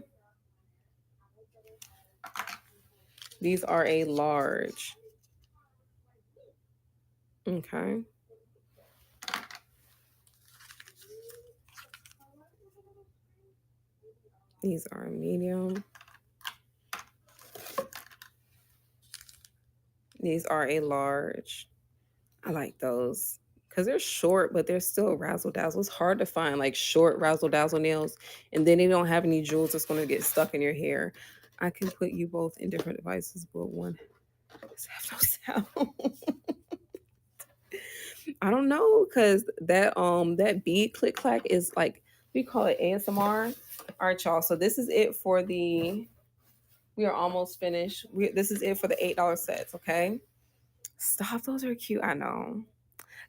These are a large. Okay. These are a medium. These are a large. I like those because they're short, but they're still razzle dazzle. It's hard to find like short razzle dazzle nails, and then they don't have any jewels that's going to get stuck in your hair. I can put you both in different devices, but one has no sound. I don't know because that bead click clack is like we call it ASMR. All right, y'all. So this is it for the. We are almost finished. This is it for the $8 sets. Okay. Stop. Those are cute. I know.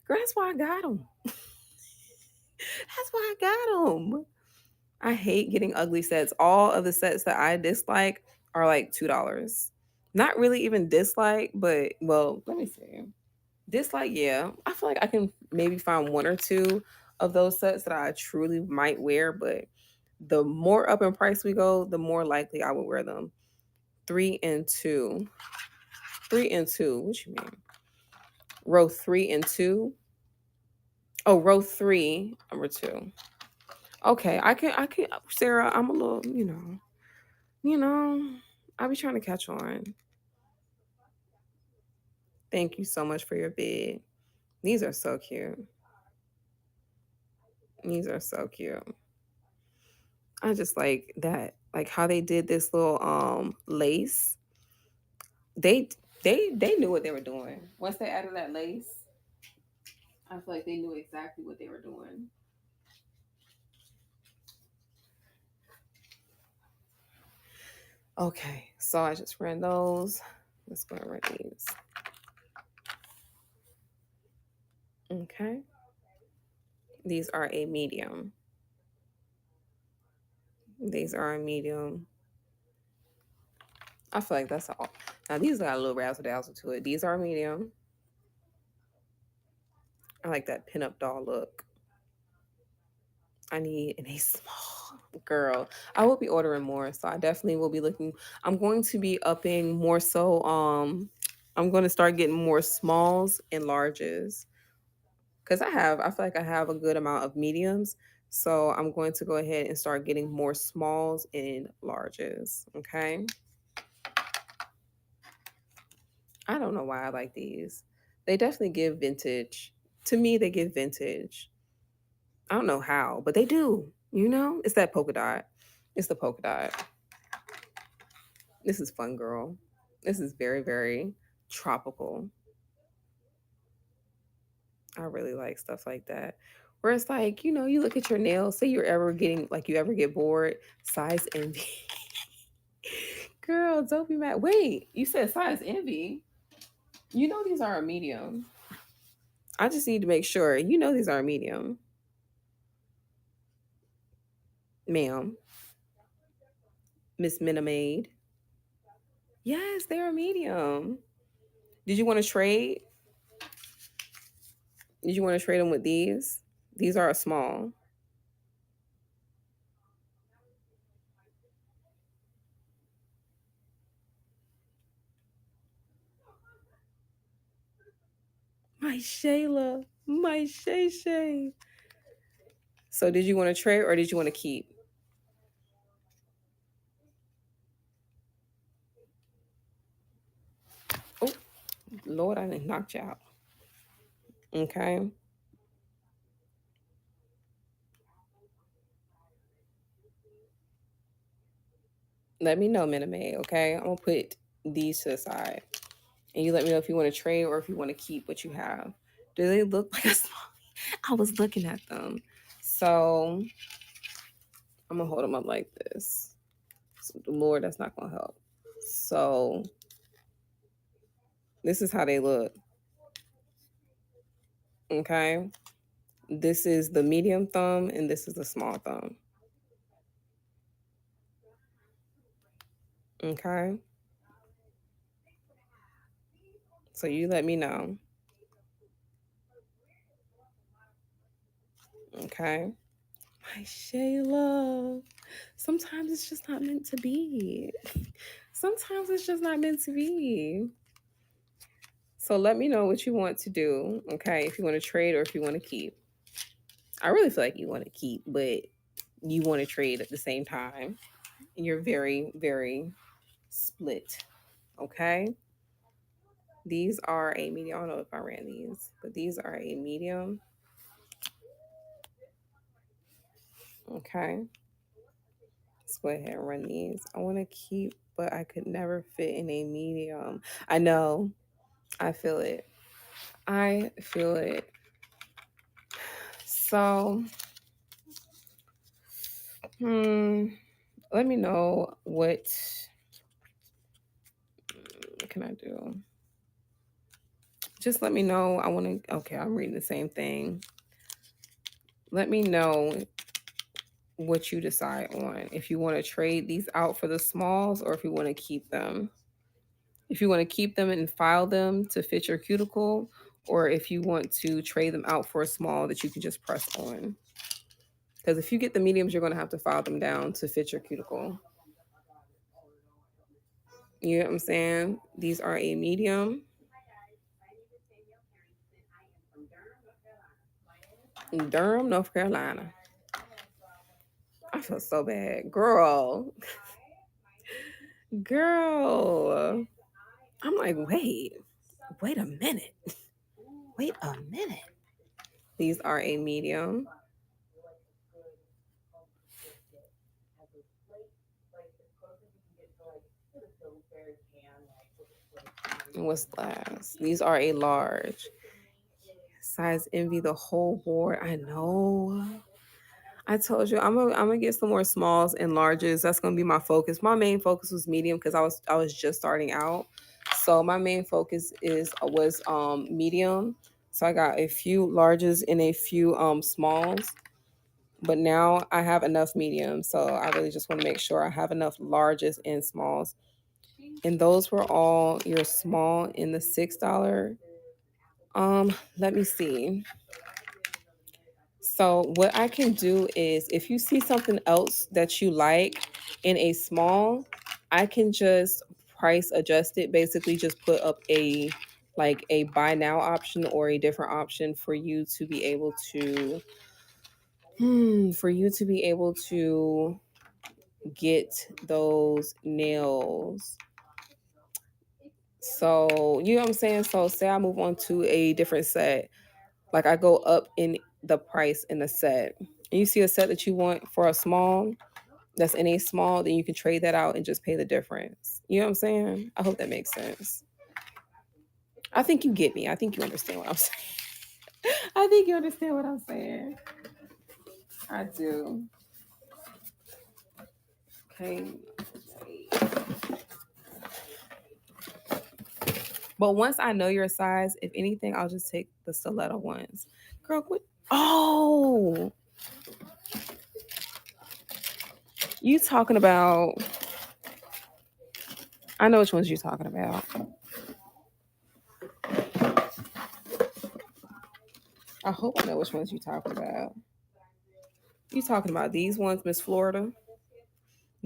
Girl, that's why I got them. That's why I got them. I hate getting ugly sets. All of the sets that I dislike are like $2. Not really even dislike, but well, let me see. Dislike, yeah. I feel like I can maybe find one or two of those sets that I truly might wear, but the more up in price we go, the more likely I would wear them. 3 and 2. 3 and 2. What you mean? Row 3 and 2. Oh, row 3, number 2. Okay, I can Sarah, I'm a little, I be trying to catch on. Thank you so much for your bid. These are so cute. These are so cute. I just like that, like how they did this little lace. They they knew what they were doing. Once they added that lace, I feel like they knew exactly what they were doing. Okay, so I just ran those. Let's go and run these. Okay. These are a medium. These are a medium. I feel like that's all. Now these got a little razzle dazzle to it. These are a medium. I like that pinup doll look. I need a small girl. I will be ordering more, so I definitely will be looking. I'm going to be upping more so. I'm going to start getting more smalls and larges because I feel like I have a good amount of mediums. So I'm going to go ahead and start getting more smalls and larges. Okay. I don't know why I like these. They definitely give vintage. To me, they give vintage. I don't know how, but they do. It's that polka dot. It's the polka dot. This is fun, girl. This is very, very tropical. I really like stuff like that. Where it's like, you look at your nails, say you're ever getting, like, you ever get bored, size envy. Girl, don't be mad. Wait, you said size envy. These are a medium. I just need to make sure. These are a medium. Ma'am. Miss Minamaid. Yes, they're a medium. Did you want to trade? Did you want to trade them with these? These are a small. My Shayla. My Shay Shay. So did you want to trade or did you want to keep? Oh, Lord, I didn't knock you out. Okay. Let me know, Minimay, okay? I'm going to put these to the side. And you let me know if you want to trade or if you want to keep what you have. Do they look like a small? I was looking at them. So I'm going to hold them up like this. So, Lord, that's not going to help. So this is how they look. Okay. This is the medium thumb and this is the small thumb. Okay. So you let me know. Okay. My Shayla. Sometimes it's just not meant to be. Sometimes it's just not meant to be. So let me know what you want to do. Okay. If you want to trade or if you want to keep. I really feel like you want to keep, but you want to trade at the same time. You're very, very split. Okay. These are a medium. I don't know if I ran these, but these are a medium. Okay. Let's go ahead and run these. I want to keep, but I could never fit in a medium. I know. I feel it. I feel it. So, let me know what can I do. Just let me know. I want to. Okay, I'm reading the same thing. Let me know what you decide on. If you want to trade these out for the smalls or if you want to keep them. If you want to keep them and file them to fit your cuticle, or if you want to trade them out for a small that you can just press on. Because if you get the mediums, you're going to have to file them down to fit your cuticle. You know what I'm saying? These are a medium. In Durham, North Carolina. I feel so bad. Girl. Girl. I'm like, wait a minute. Wait a minute. These are a medium. And what's last? These are a large. Size envy the whole board. I know. I told you I'm gonna get some more smalls and larges. That's gonna be my focus. My main focus was medium because I was just starting out. So my main focus was medium. So I got a few larges and a few smalls. But now I have enough mediums. So I really just want to make sure I have enough larges and smalls. And those were all your small in the $6. Let me see. So what I can do is if you see something else that you like in a small, I can just price adjust it. Basically just put up a buy now option or a different option for you to be able to get those nails. So, you know what I'm saying? So, say I move on to a different set. Like I go up in the price in a set. And you see a set that you want for a small that's in a small, then you can trade that out and just pay the difference. You know what I'm saying? I hope that makes sense. I think you get me. I think you understand what I'm saying. I think you understand what I'm saying. I do. Okay. But once I know your size, if anything, I'll just take the stiletto ones. Girl, what? Oh, you talking about? I know which ones you're talking about. I hope I know which ones you're talking about. You talking about these ones, Miss Florida?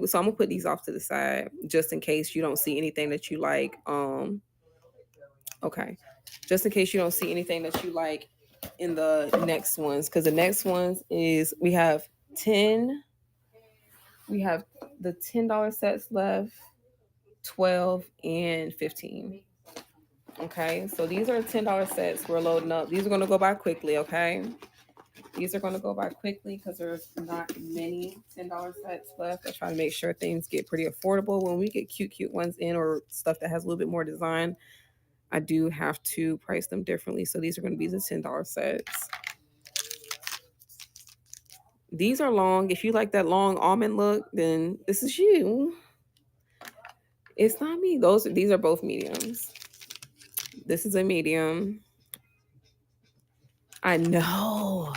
So I'm gonna put these off to the side just in case you don't see anything that you like. Okay, just in case you don't see anything that you like in the next ones, because the next ones is we have 10. We have the $10 sets left, 12 and 15. Okay, so these are $10 sets. We're loading up. These are gonna go by quickly. Okay. These are going to go by quickly because there's not many $10 sets left. I try to make sure things get pretty affordable. When we get cute ones in or stuff that has a little bit more design, I do have to price them differently. So these are going to be the $10 sets. These are long. If you like that long almond look, then this is you. It's not me. These are both mediums. This is a medium. I know.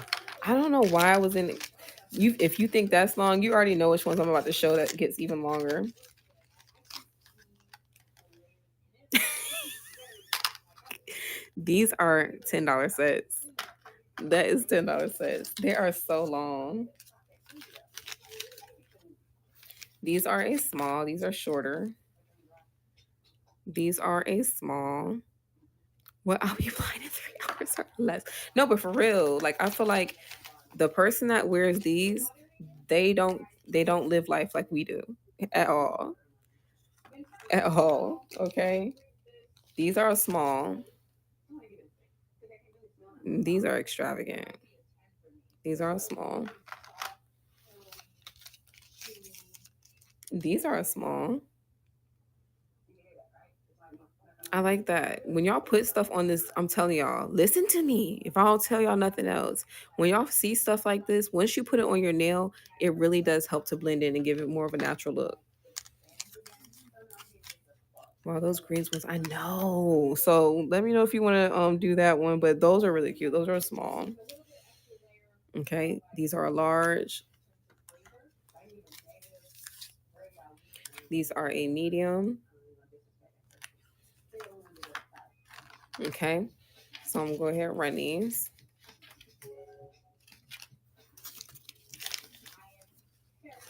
I don't know why I was in it. If you think that's long, you already know which ones I'm about to show that gets even longer. These are $10 sets. That is $10 sets. They are so long. These are a small. These are shorter. These are a small. Well, I'll be blind in 3 hours or less. No, but for real, like I feel like the person that wears these, they don't live life like we do at all. At all. Okay. These are small. These are extravagant. These are small. These are small. I like that. When y'all put stuff on this, I'm telling y'all, listen to me. If I don't tell y'all nothing else, when y'all see stuff like this, once you put it on your nail, it really does help to blend in and give it more of a natural look. Wow, those greens ones, I know. So let me know if you want to do that one. But those are really cute. Those are small. Okay, these are a large. These are a medium. Okay, so I'm gonna go ahead and run these.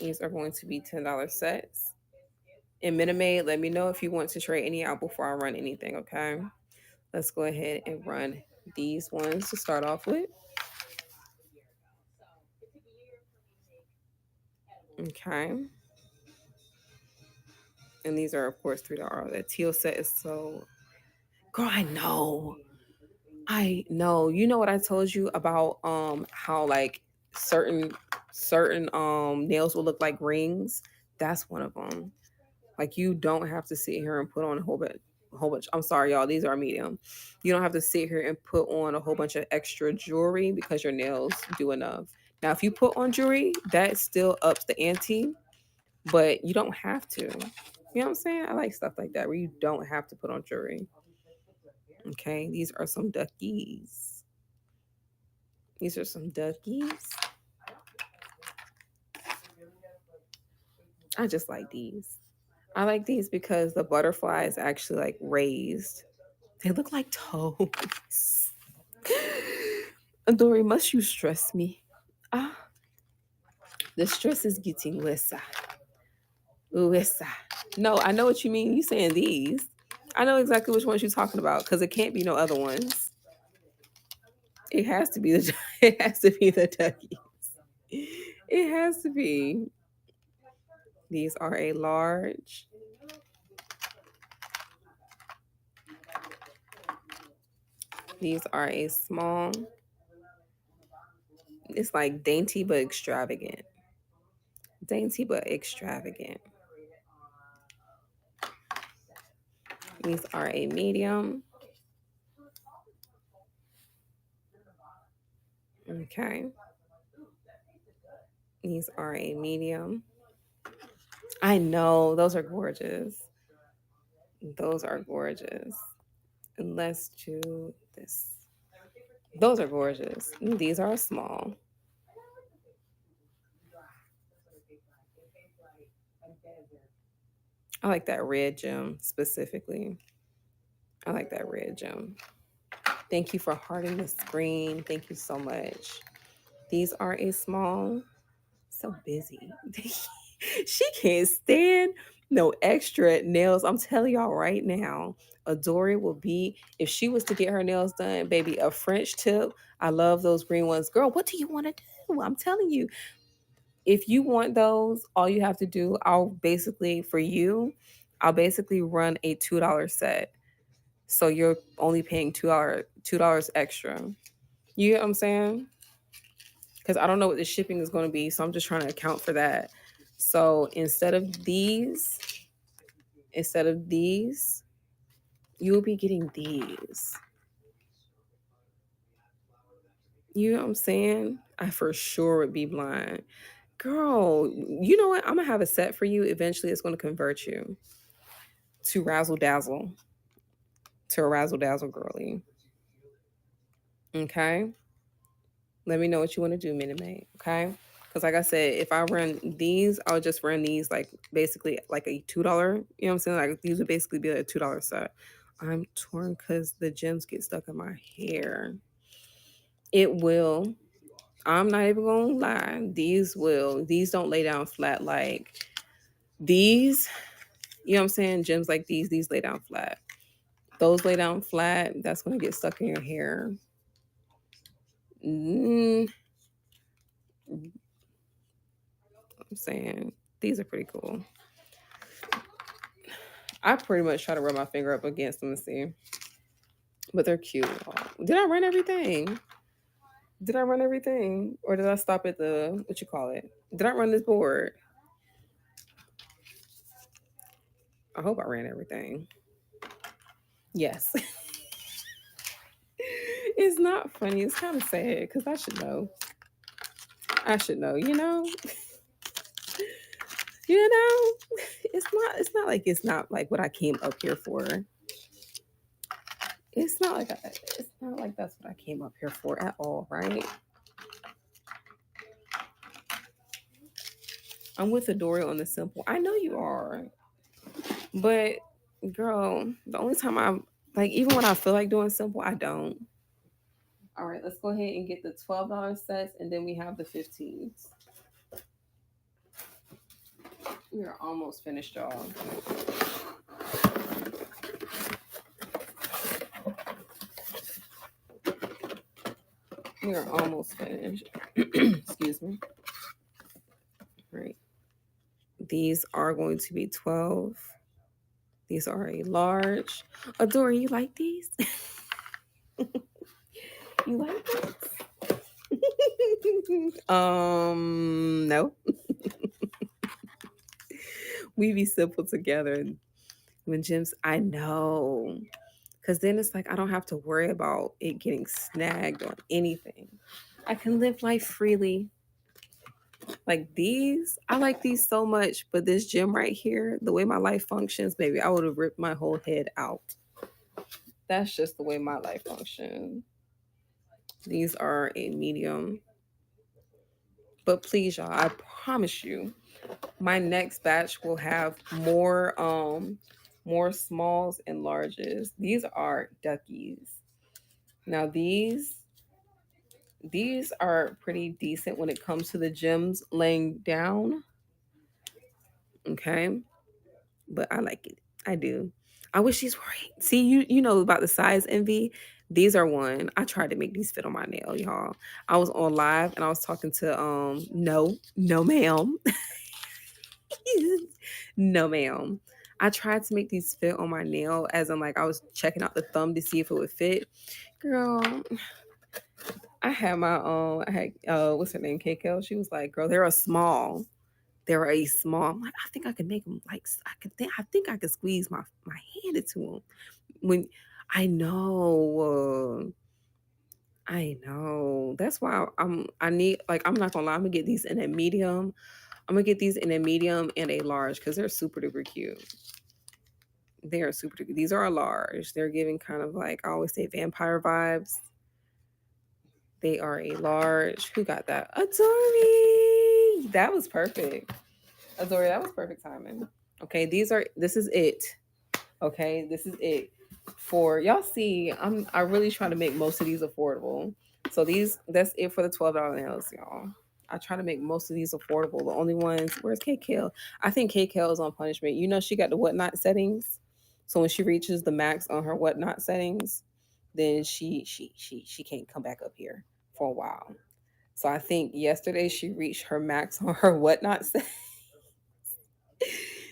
These are going to be $10 sets. And Minimade, let me know if you want to trade any out before I run anything, okay? Let's go ahead and run these ones to start off with. Okay. And these are, of course, $3. That teal set is so... Girl, I know. You know what I told you about how like certain nails will look like rings? That's one of them. Like you don't have to sit here and put on a whole bunch. I'm sorry, y'all. These are medium. You don't have to sit here and put on a whole bunch of extra jewelry because your nails do enough. Now, if you put on jewelry, that still ups the ante, but you don't have to. You know what I'm saying? I like stuff like that where you don't have to put on jewelry. Okay, these are some duckies. These are some duckies. I just like these. I like these because the butterfly is actually like raised. They look like toes. Dory, must you stress me? Ah, the stress is getting worse. Worse. No, I know what you mean. You saying these. I know exactly which ones you're talking about because it can't be no other ones. It has to be the it has to be the duckies. It has to be. These are a large. These are a small. It's like dainty but extravagant. Dainty but extravagant. These are a medium. Okay. These are a medium. I know those are gorgeous. Those are gorgeous. And let's do this. Those are gorgeous. These are small. I like that red gem specifically. I like that red gem. Thank you for hearting the screen. Thank you so much. These are a small. So busy. She can't stand no extra nails. I'm telling y'all right now, Adori will be, if she was to get her nails done, baby, a French tip. I love those green ones. Girl, what do you want to do? I'm telling you, if you want those, all you have to do, I'll basically run a $2 set. So you're only paying $2 extra. You get what I'm saying? Because I don't know what the shipping is going to be. So I'm just trying to account for that. So instead of these, you'll be getting these. You know what I'm saying? I for sure would be blind. Girl, you know what? I'm going to have a set for you. Eventually, it's going to convert you to razzle dazzle, to a razzle dazzle girly. Okay? Let me know what you want to do, Minute Maid. Okay? Because like I said, if I run these, I'll just run these like basically like a $2. You know what I'm saying? Like these would basically be like a $2 set. I'm torn because the gems get stuck in my hair. It will. I'm not even gonna lie. These will. These don't lay down flat like these. You know what I'm saying? Gems like these lay down flat. Those lay down flat. That's gonna get stuck in your hair. Mm, I'm saying these are pretty cool. I pretty much try to rub my finger up against them and see, but they're cute. Did I run everything? Did I run everything, or did I stop at the what you call it? Did I run this board? I hope I ran everything. Yes. It's not funny. It's kind of sad because I should know. I should know. You know. You know. It's not. It's not like it's not like what I came up here for. It's not like it's not like that's what I came up here for at all, right? I'm with Adora on the simple. I know you are, but girl, the only time I'm like, even when I feel like doing simple, I don't. All right, let's go ahead and get the $12 sets, and then we have the 15s. We are almost finished, y'all. We are almost finished. Excuse me. All right. These are going to be 12. These are a large. Adora, you like these? You like this? No. We be simple together when Jim's. I know. Because then it's like I don't have to worry about it getting snagged on anything. I can live life freely. Like these, I like these so much, but this gym right here, the way my life functions, baby, I would have ripped my whole head out. That's just the way my life functions. These are a medium. But please, y'all, I promise you, my next batch will have more smalls and larges. These are duckies. Now these are pretty decent when it comes to the gems laying down. Okay. But I like it. I do. I wish these were see you know about the size envy. These are one. I tried to make these fit on my nail, y'all. I was on live and I was talking to no ma'am. No ma'am. I tried to make these fit on my nail as in like I was checking out the thumb to see if it would fit. Girl, I had my I had what's her name, KK. She was like, girl, they're a small. They're a small. I'm like, I think I could make them like I think I could squeeze my hand into them. When I know I know. That's why I need, like, I'm not gonna lie, I'm gonna get these in a medium. I'm gonna get these in a medium and a large because they're super duper cute. They are super duper. These are a large. They're giving kind of like, I always say, vampire vibes. They are a large. Who got that? Adori. That was perfect. Adori, that was perfect timing. Okay, this is it. Okay, this is it. For y'all see, I really try to make most of these affordable. So that's it for the $12 nails, y'all. I try to make most of these affordable. The only ones, where's K Kill? I think K Kill is on punishment. You know, she got the whatnot settings. So when she reaches the max on her whatnot settings, then she can't come back up here for a while. So I think yesterday she reached her max on her whatnot settings.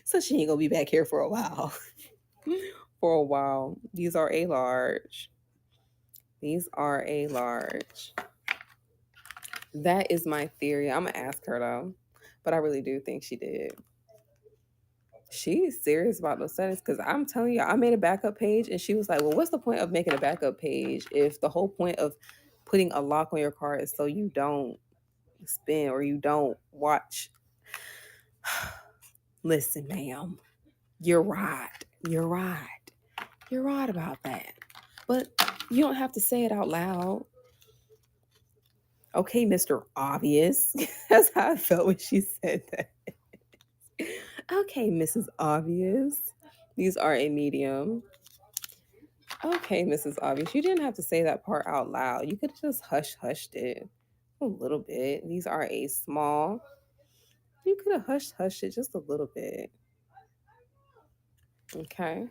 So she ain't gonna be back here for a while. For a while. These are a large. These are a large. That is my theory. I'm gonna ask her though, but I really do think she did. She's serious about those settings because I'm telling you, I made a backup page and she was like, "Well, what's the point of making a backup page if the whole point of putting a lock on your car is so you don't spin or you don't watch?" Listen, ma'am, you're right. You're right. You're right about that. But you don't have to say it out loud. Okay, Mr. Obvious. That's how I felt when she said that. Okay, Mrs. Obvious. These are a medium. Okay, Mrs. Obvious. You didn't have to say that part out loud. You could have just hushed it a little bit. These are a small. You could have hushed it just a little bit. Okay.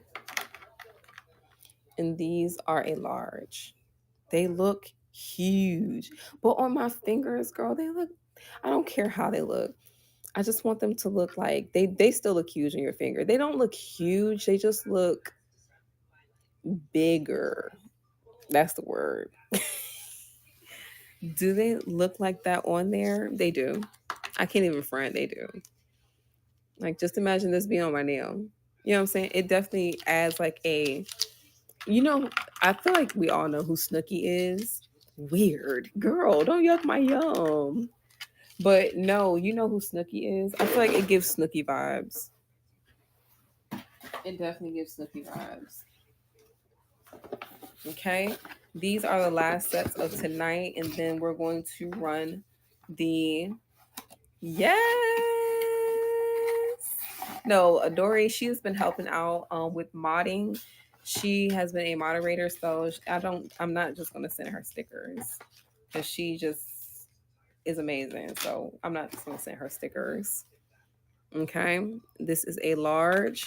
And these are a large. They look huge. But on my fingers, girl, they look, I don't care how they look. I just want them to look like they still look huge on your finger. They don't look huge. They just look bigger. That's the word. Do they look like that on there? They do. I can't even front. They do. Like, just imagine this being on my nail. You know what I'm saying? It definitely adds like a, you know, I feel like we all know who Snooki is. Weird. Girl, don't yuck my yum. But no, you know who Snooki is? I feel like it gives Snooki vibes. It definitely gives Snooki vibes. Okay. These are the last sets of tonight, and then we're going to run the yes. No, Adori, she has been helping out with modding. She has been a moderator, so I'm not just gonna send her stickers because she just is amazing. So I'm not just gonna send her stickers. Okay. This is a large.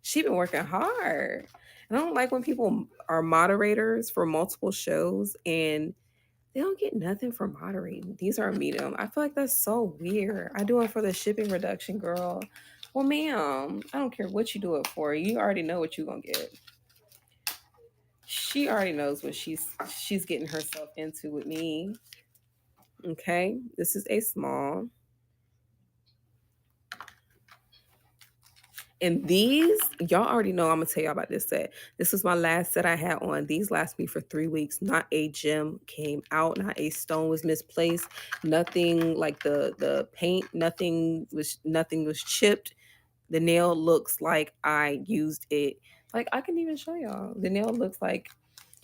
She been working hard. And I don't like when people are moderators for multiple shows and they don't get nothing for moderating. These are medium. I feel like that's so weird. I do it for the shipping reduction, girl. Well, ma'am, I don't care what you do it for. You already know what you're gonna get. She already knows what she's getting herself into with me. Okay, this is a small. And these, y'all already know I'm gonna tell y'all about this set. This was my last set I had on. These last me for 3 weeks. Not a gem came out, not a stone was misplaced, nothing like the paint, nothing was chipped. The nail looks like I used it. Like I can even show y'all. The nail looks like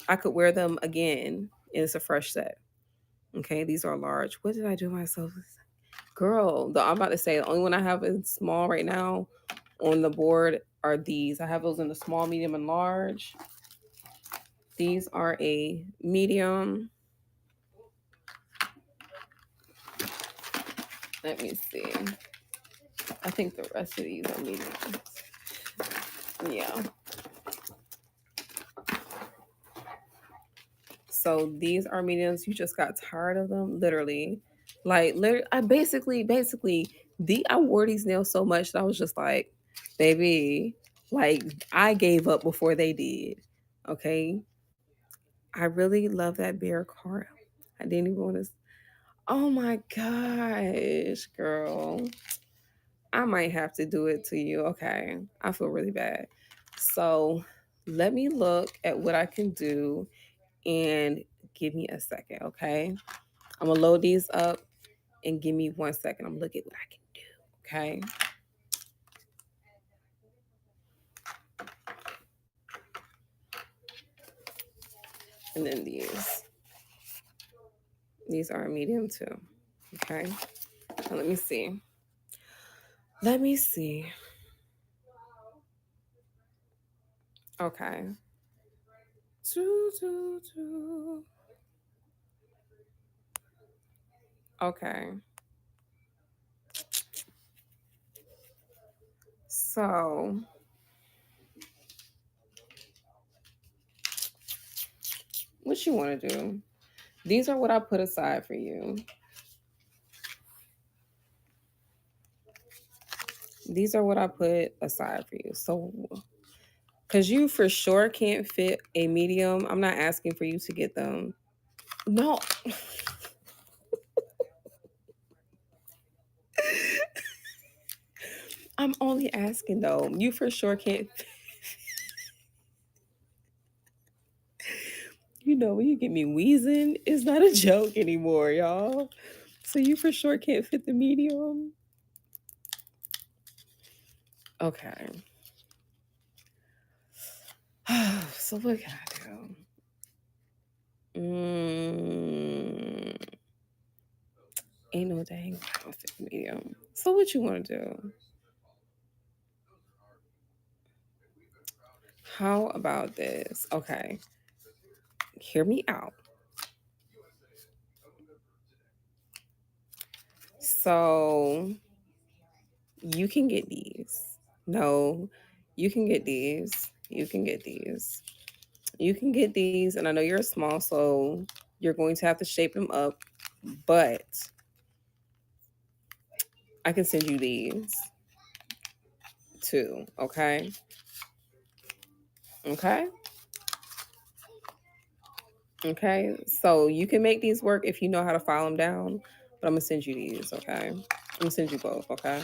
I could wear them again. And it's a fresh set. Okay, these are large. What did I do myself? Girl, I'm about to say the only one I have is small right now on the board are these. I have those in the small, medium, and large. These are a medium. Let me see. I think the rest of these are mediums. Yeah. So these are mediums. You just got tired of them, literally. Like, literally, I wore these nails so much that I was just like, baby, like I gave up before they did. Okay. I really love that bear card. I didn't even want to. Oh my gosh, girl. I might have to do it to you. Okay. I feel really bad. So let me look at what I can do and give me a second, okay? I'm gonna load these up and give me 1 second. I'm gonna look at what I can do, okay? And then these are a medium too, okay? Now let me see. Let me see. Okay. Okay. So what you want to do? These are what I put aside for you. These are what I put aside for you. So, because you for sure can't fit a medium, I'm not asking for you to get them. No. I'm only asking though. You for sure can't. You know, when you get me wheezing, it's not a joke anymore, y'all. So you for sure can't fit the medium. Okay. So what can I do? Ain't no dang I don't fit the medium. So what you want to do? How about this? Okay. Hear me out. So you can get these. No, you can get these. You can get these. You can get these. And I know you're small, so you're going to have to shape them up. But I can send you these too. Okay. Okay. Okay. So you can make these work if you know how to file them down. But I'm going to send you these. Okay. I'm going to send you both. Okay.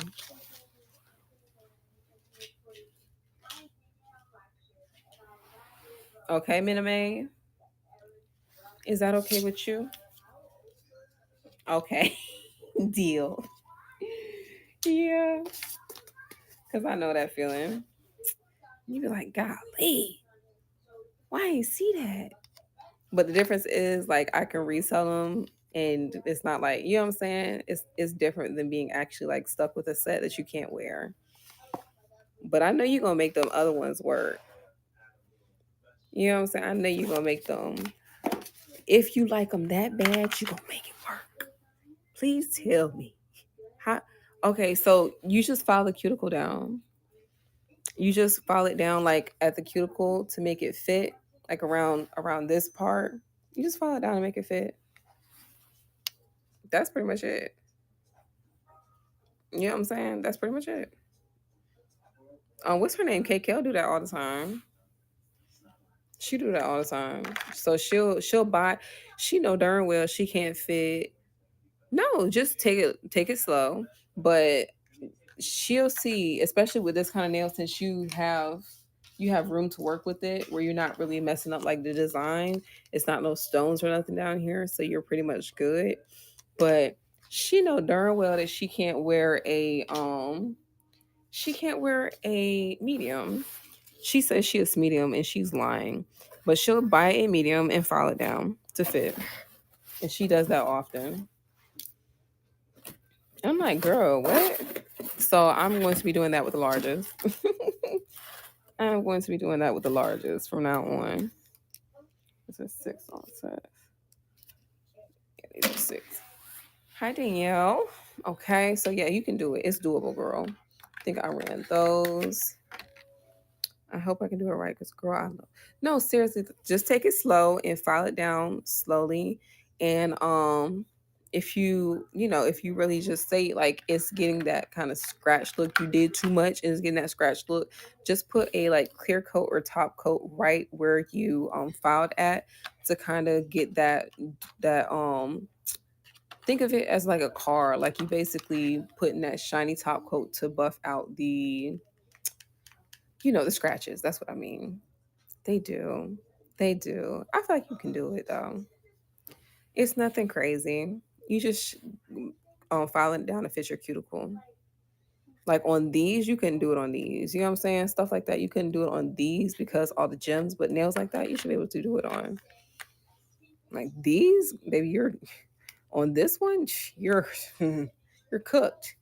Okay, Miname. Is that okay with you? Okay. Deal. Yeah. Because I know that feeling. You be like, golly, why I ain't see that? But the difference is like I can resell them and it's not like, you know what I'm saying? It's different than being actually like stuck with a set that you can't wear. But I know you're gonna make them other ones work. You know what I'm saying? I know you're gonna make them. If you like them that bad, you gonna make it work. Please tell me. How okay, so you just file the cuticle down. You just file it down like at the cuticle to make it fit, like around this part. You just file it down and make it fit. That's pretty much it. You know what I'm saying? That's pretty much it. What's her name? KKL do that all the time. She do that all the time. So she'll buy. She know darn well she can't fit. No, just take it slow. But she'll see, especially with this kind of nail, since you have room to work with it, where you're not really messing up like the design. It's not no stones or nothing down here, so you're pretty much good. But she know darn well that she can't wear a medium. She says she is medium and she's lying. But she'll buy a medium and file it down to fit. And she does that often. I'm like, girl, what? So I'm going to be doing that with the largest. I'm going to be doing that with the largest from now on. This is 6 on set. Yeah, these are 6. Hi, Danielle. Okay, so yeah, you can do it. It's doable, girl. I think I ran those. I hope I can do it right because, girl, I know. No, seriously, just take it slow and file it down slowly. And if you really just say like it's getting that kind of scratch look, you did too much and it's getting that scratch look, just put a like clear coat or top coat right where you filed at to kind of get that. Think of it as like a car, like you basically putting that shiny top coat to buff out the scratches. That's what I mean. They do. They do. I feel like you can do it though. It's nothing crazy. You just file it down to fit your cuticle. Like on these, you couldn't do it on these. You know what I'm saying? Stuff like that. You couldn't do it on these because all the gems, but nails like that, you should be able to do it on. Like these, baby, you're on this one, you're you're cooked.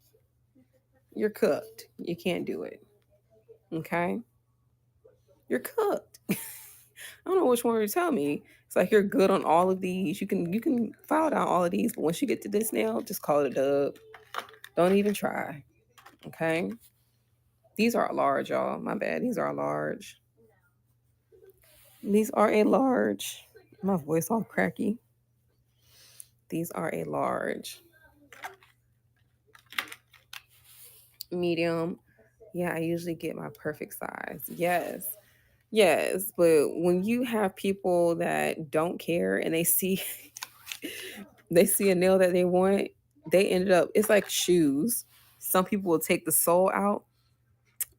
You're cooked. You can't do it. Okay? You're cooked. I don't know which one to tell me. It's like you're good on all of these. You can file down all of these, but once you get to this nail, just call it a dub. Don't even try. Okay? These are large, y'all. My bad. These are large. These are a large. My voice all cracky. These are a large. Medium. Yeah, I usually get my perfect size. Yes. Yes. But when you have people that don't care and they see they see a nail that they want, they ended up it's like shoes. Some people will take the sole out.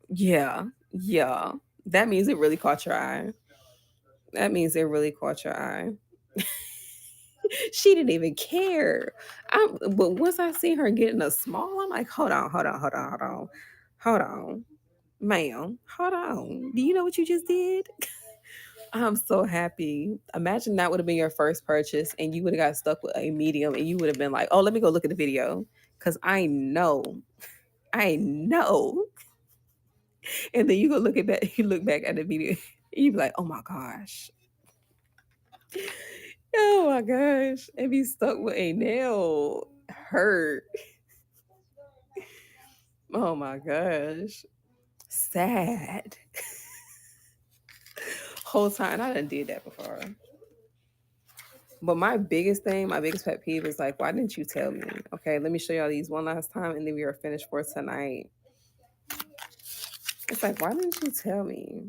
Yeah. Yeah. That means it really caught your eye. That means it really caught your eye. She didn't even care. But once I see her getting a small, I'm like, hold on, ma'am, hold on. Do you know what you just did? I'm so happy. Imagine that would have been your first purchase, and you would have got stuck with a medium, and you would have been like, oh, let me go look at the video, cause I know. And then you go look at that, you look back at the video, and you be like, oh my gosh. Oh my gosh. And be stuck with a nail hurt. Oh my gosh. Sad. Whole time. I done did that before. But my biggest thing, my biggest pet peeve is like, why didn't you tell me? Okay, let me show y'all these one last time and then we are finished for tonight. It's like, why didn't you tell me?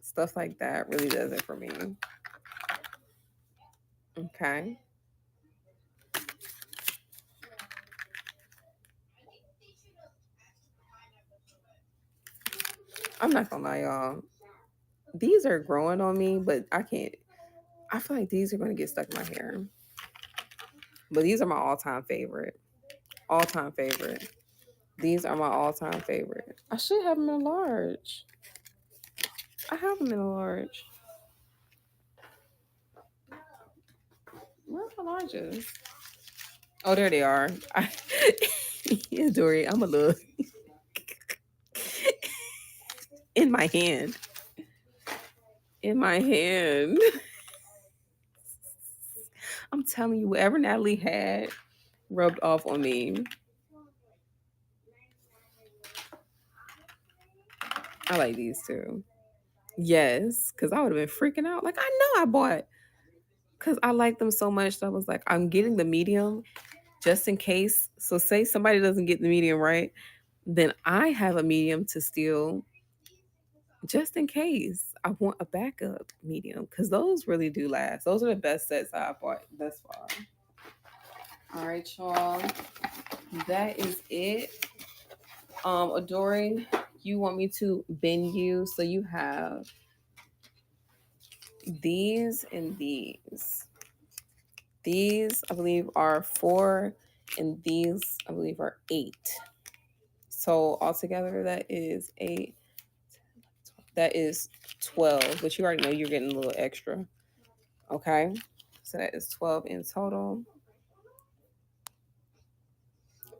Stuff like that really does it for me. Okay. I'm not gonna lie, y'all. These are growing on me, but I can't. I feel like these are gonna get stuck in my hair. But these are my all-time favorite. All-time favorite. These are my all-time favorite. I should have them in a large. I have them in a large. Where's the larges? Oh, there they are. Yeah, Dory, I'm a little in my hand. In my hand. I'm telling you, whatever Natalie had rubbed off on me. I like these too. Yes, because I would have been freaking out. Like, I know I bought because I like them so much that I was like, I'm getting the medium just in case. So, say somebody doesn't get the medium right, then I have a medium to steal just in case. I want a backup medium because those really do last. Those are the best sets I've bought thus far. All right, y'all. That is it. Adori, you want me to bend you so you have these and these. These, I believe, are 4, and these, I believe, are 8. So altogether, that is 8. That is 12, but you already know you're getting a little extra. Okay, so that is 12 in total.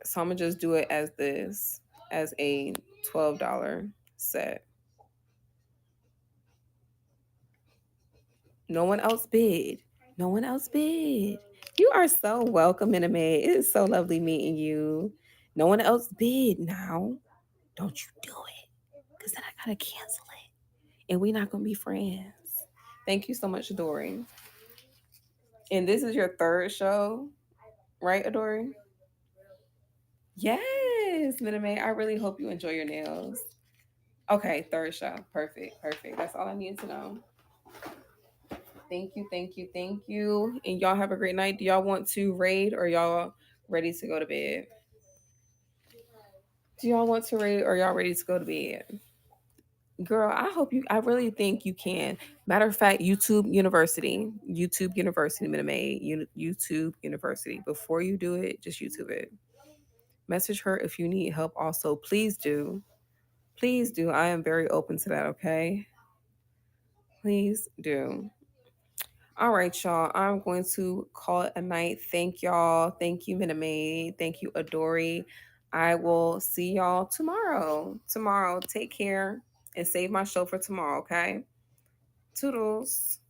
So I'm gonna just do it as this, as a $12 set. No one else bid. No one else bid. You are so welcome, Miname. It is so lovely meeting you. No one else bid now. Don't you do it. Because then I gotta cancel it. And we're not gonna be friends. Thank you so much, Adori. And this is your third show, right, Adori? Yes, Miname. I really hope you enjoy your nails. Okay, third show. Perfect. Perfect. That's all I need to know. Thank you, thank you, thank you. And y'all have a great night. Do y'all want to raid or y'all ready to go to bed? Do y'all want to raid or y'all ready to go to bed? Girl, I really think you can. Matter of fact, YouTube University, Minute Maid, YouTube University. Before you do it, just YouTube it. Message her if you need help. Also, please do. Please do. I am very open to that, okay? Please do. All right, y'all. I'm going to call it a night. Thank y'all. Thank you, Minute Maid. Thank you, Adori. I will see y'all tomorrow. Tomorrow. Take care and save my show for tomorrow, okay? Toodles.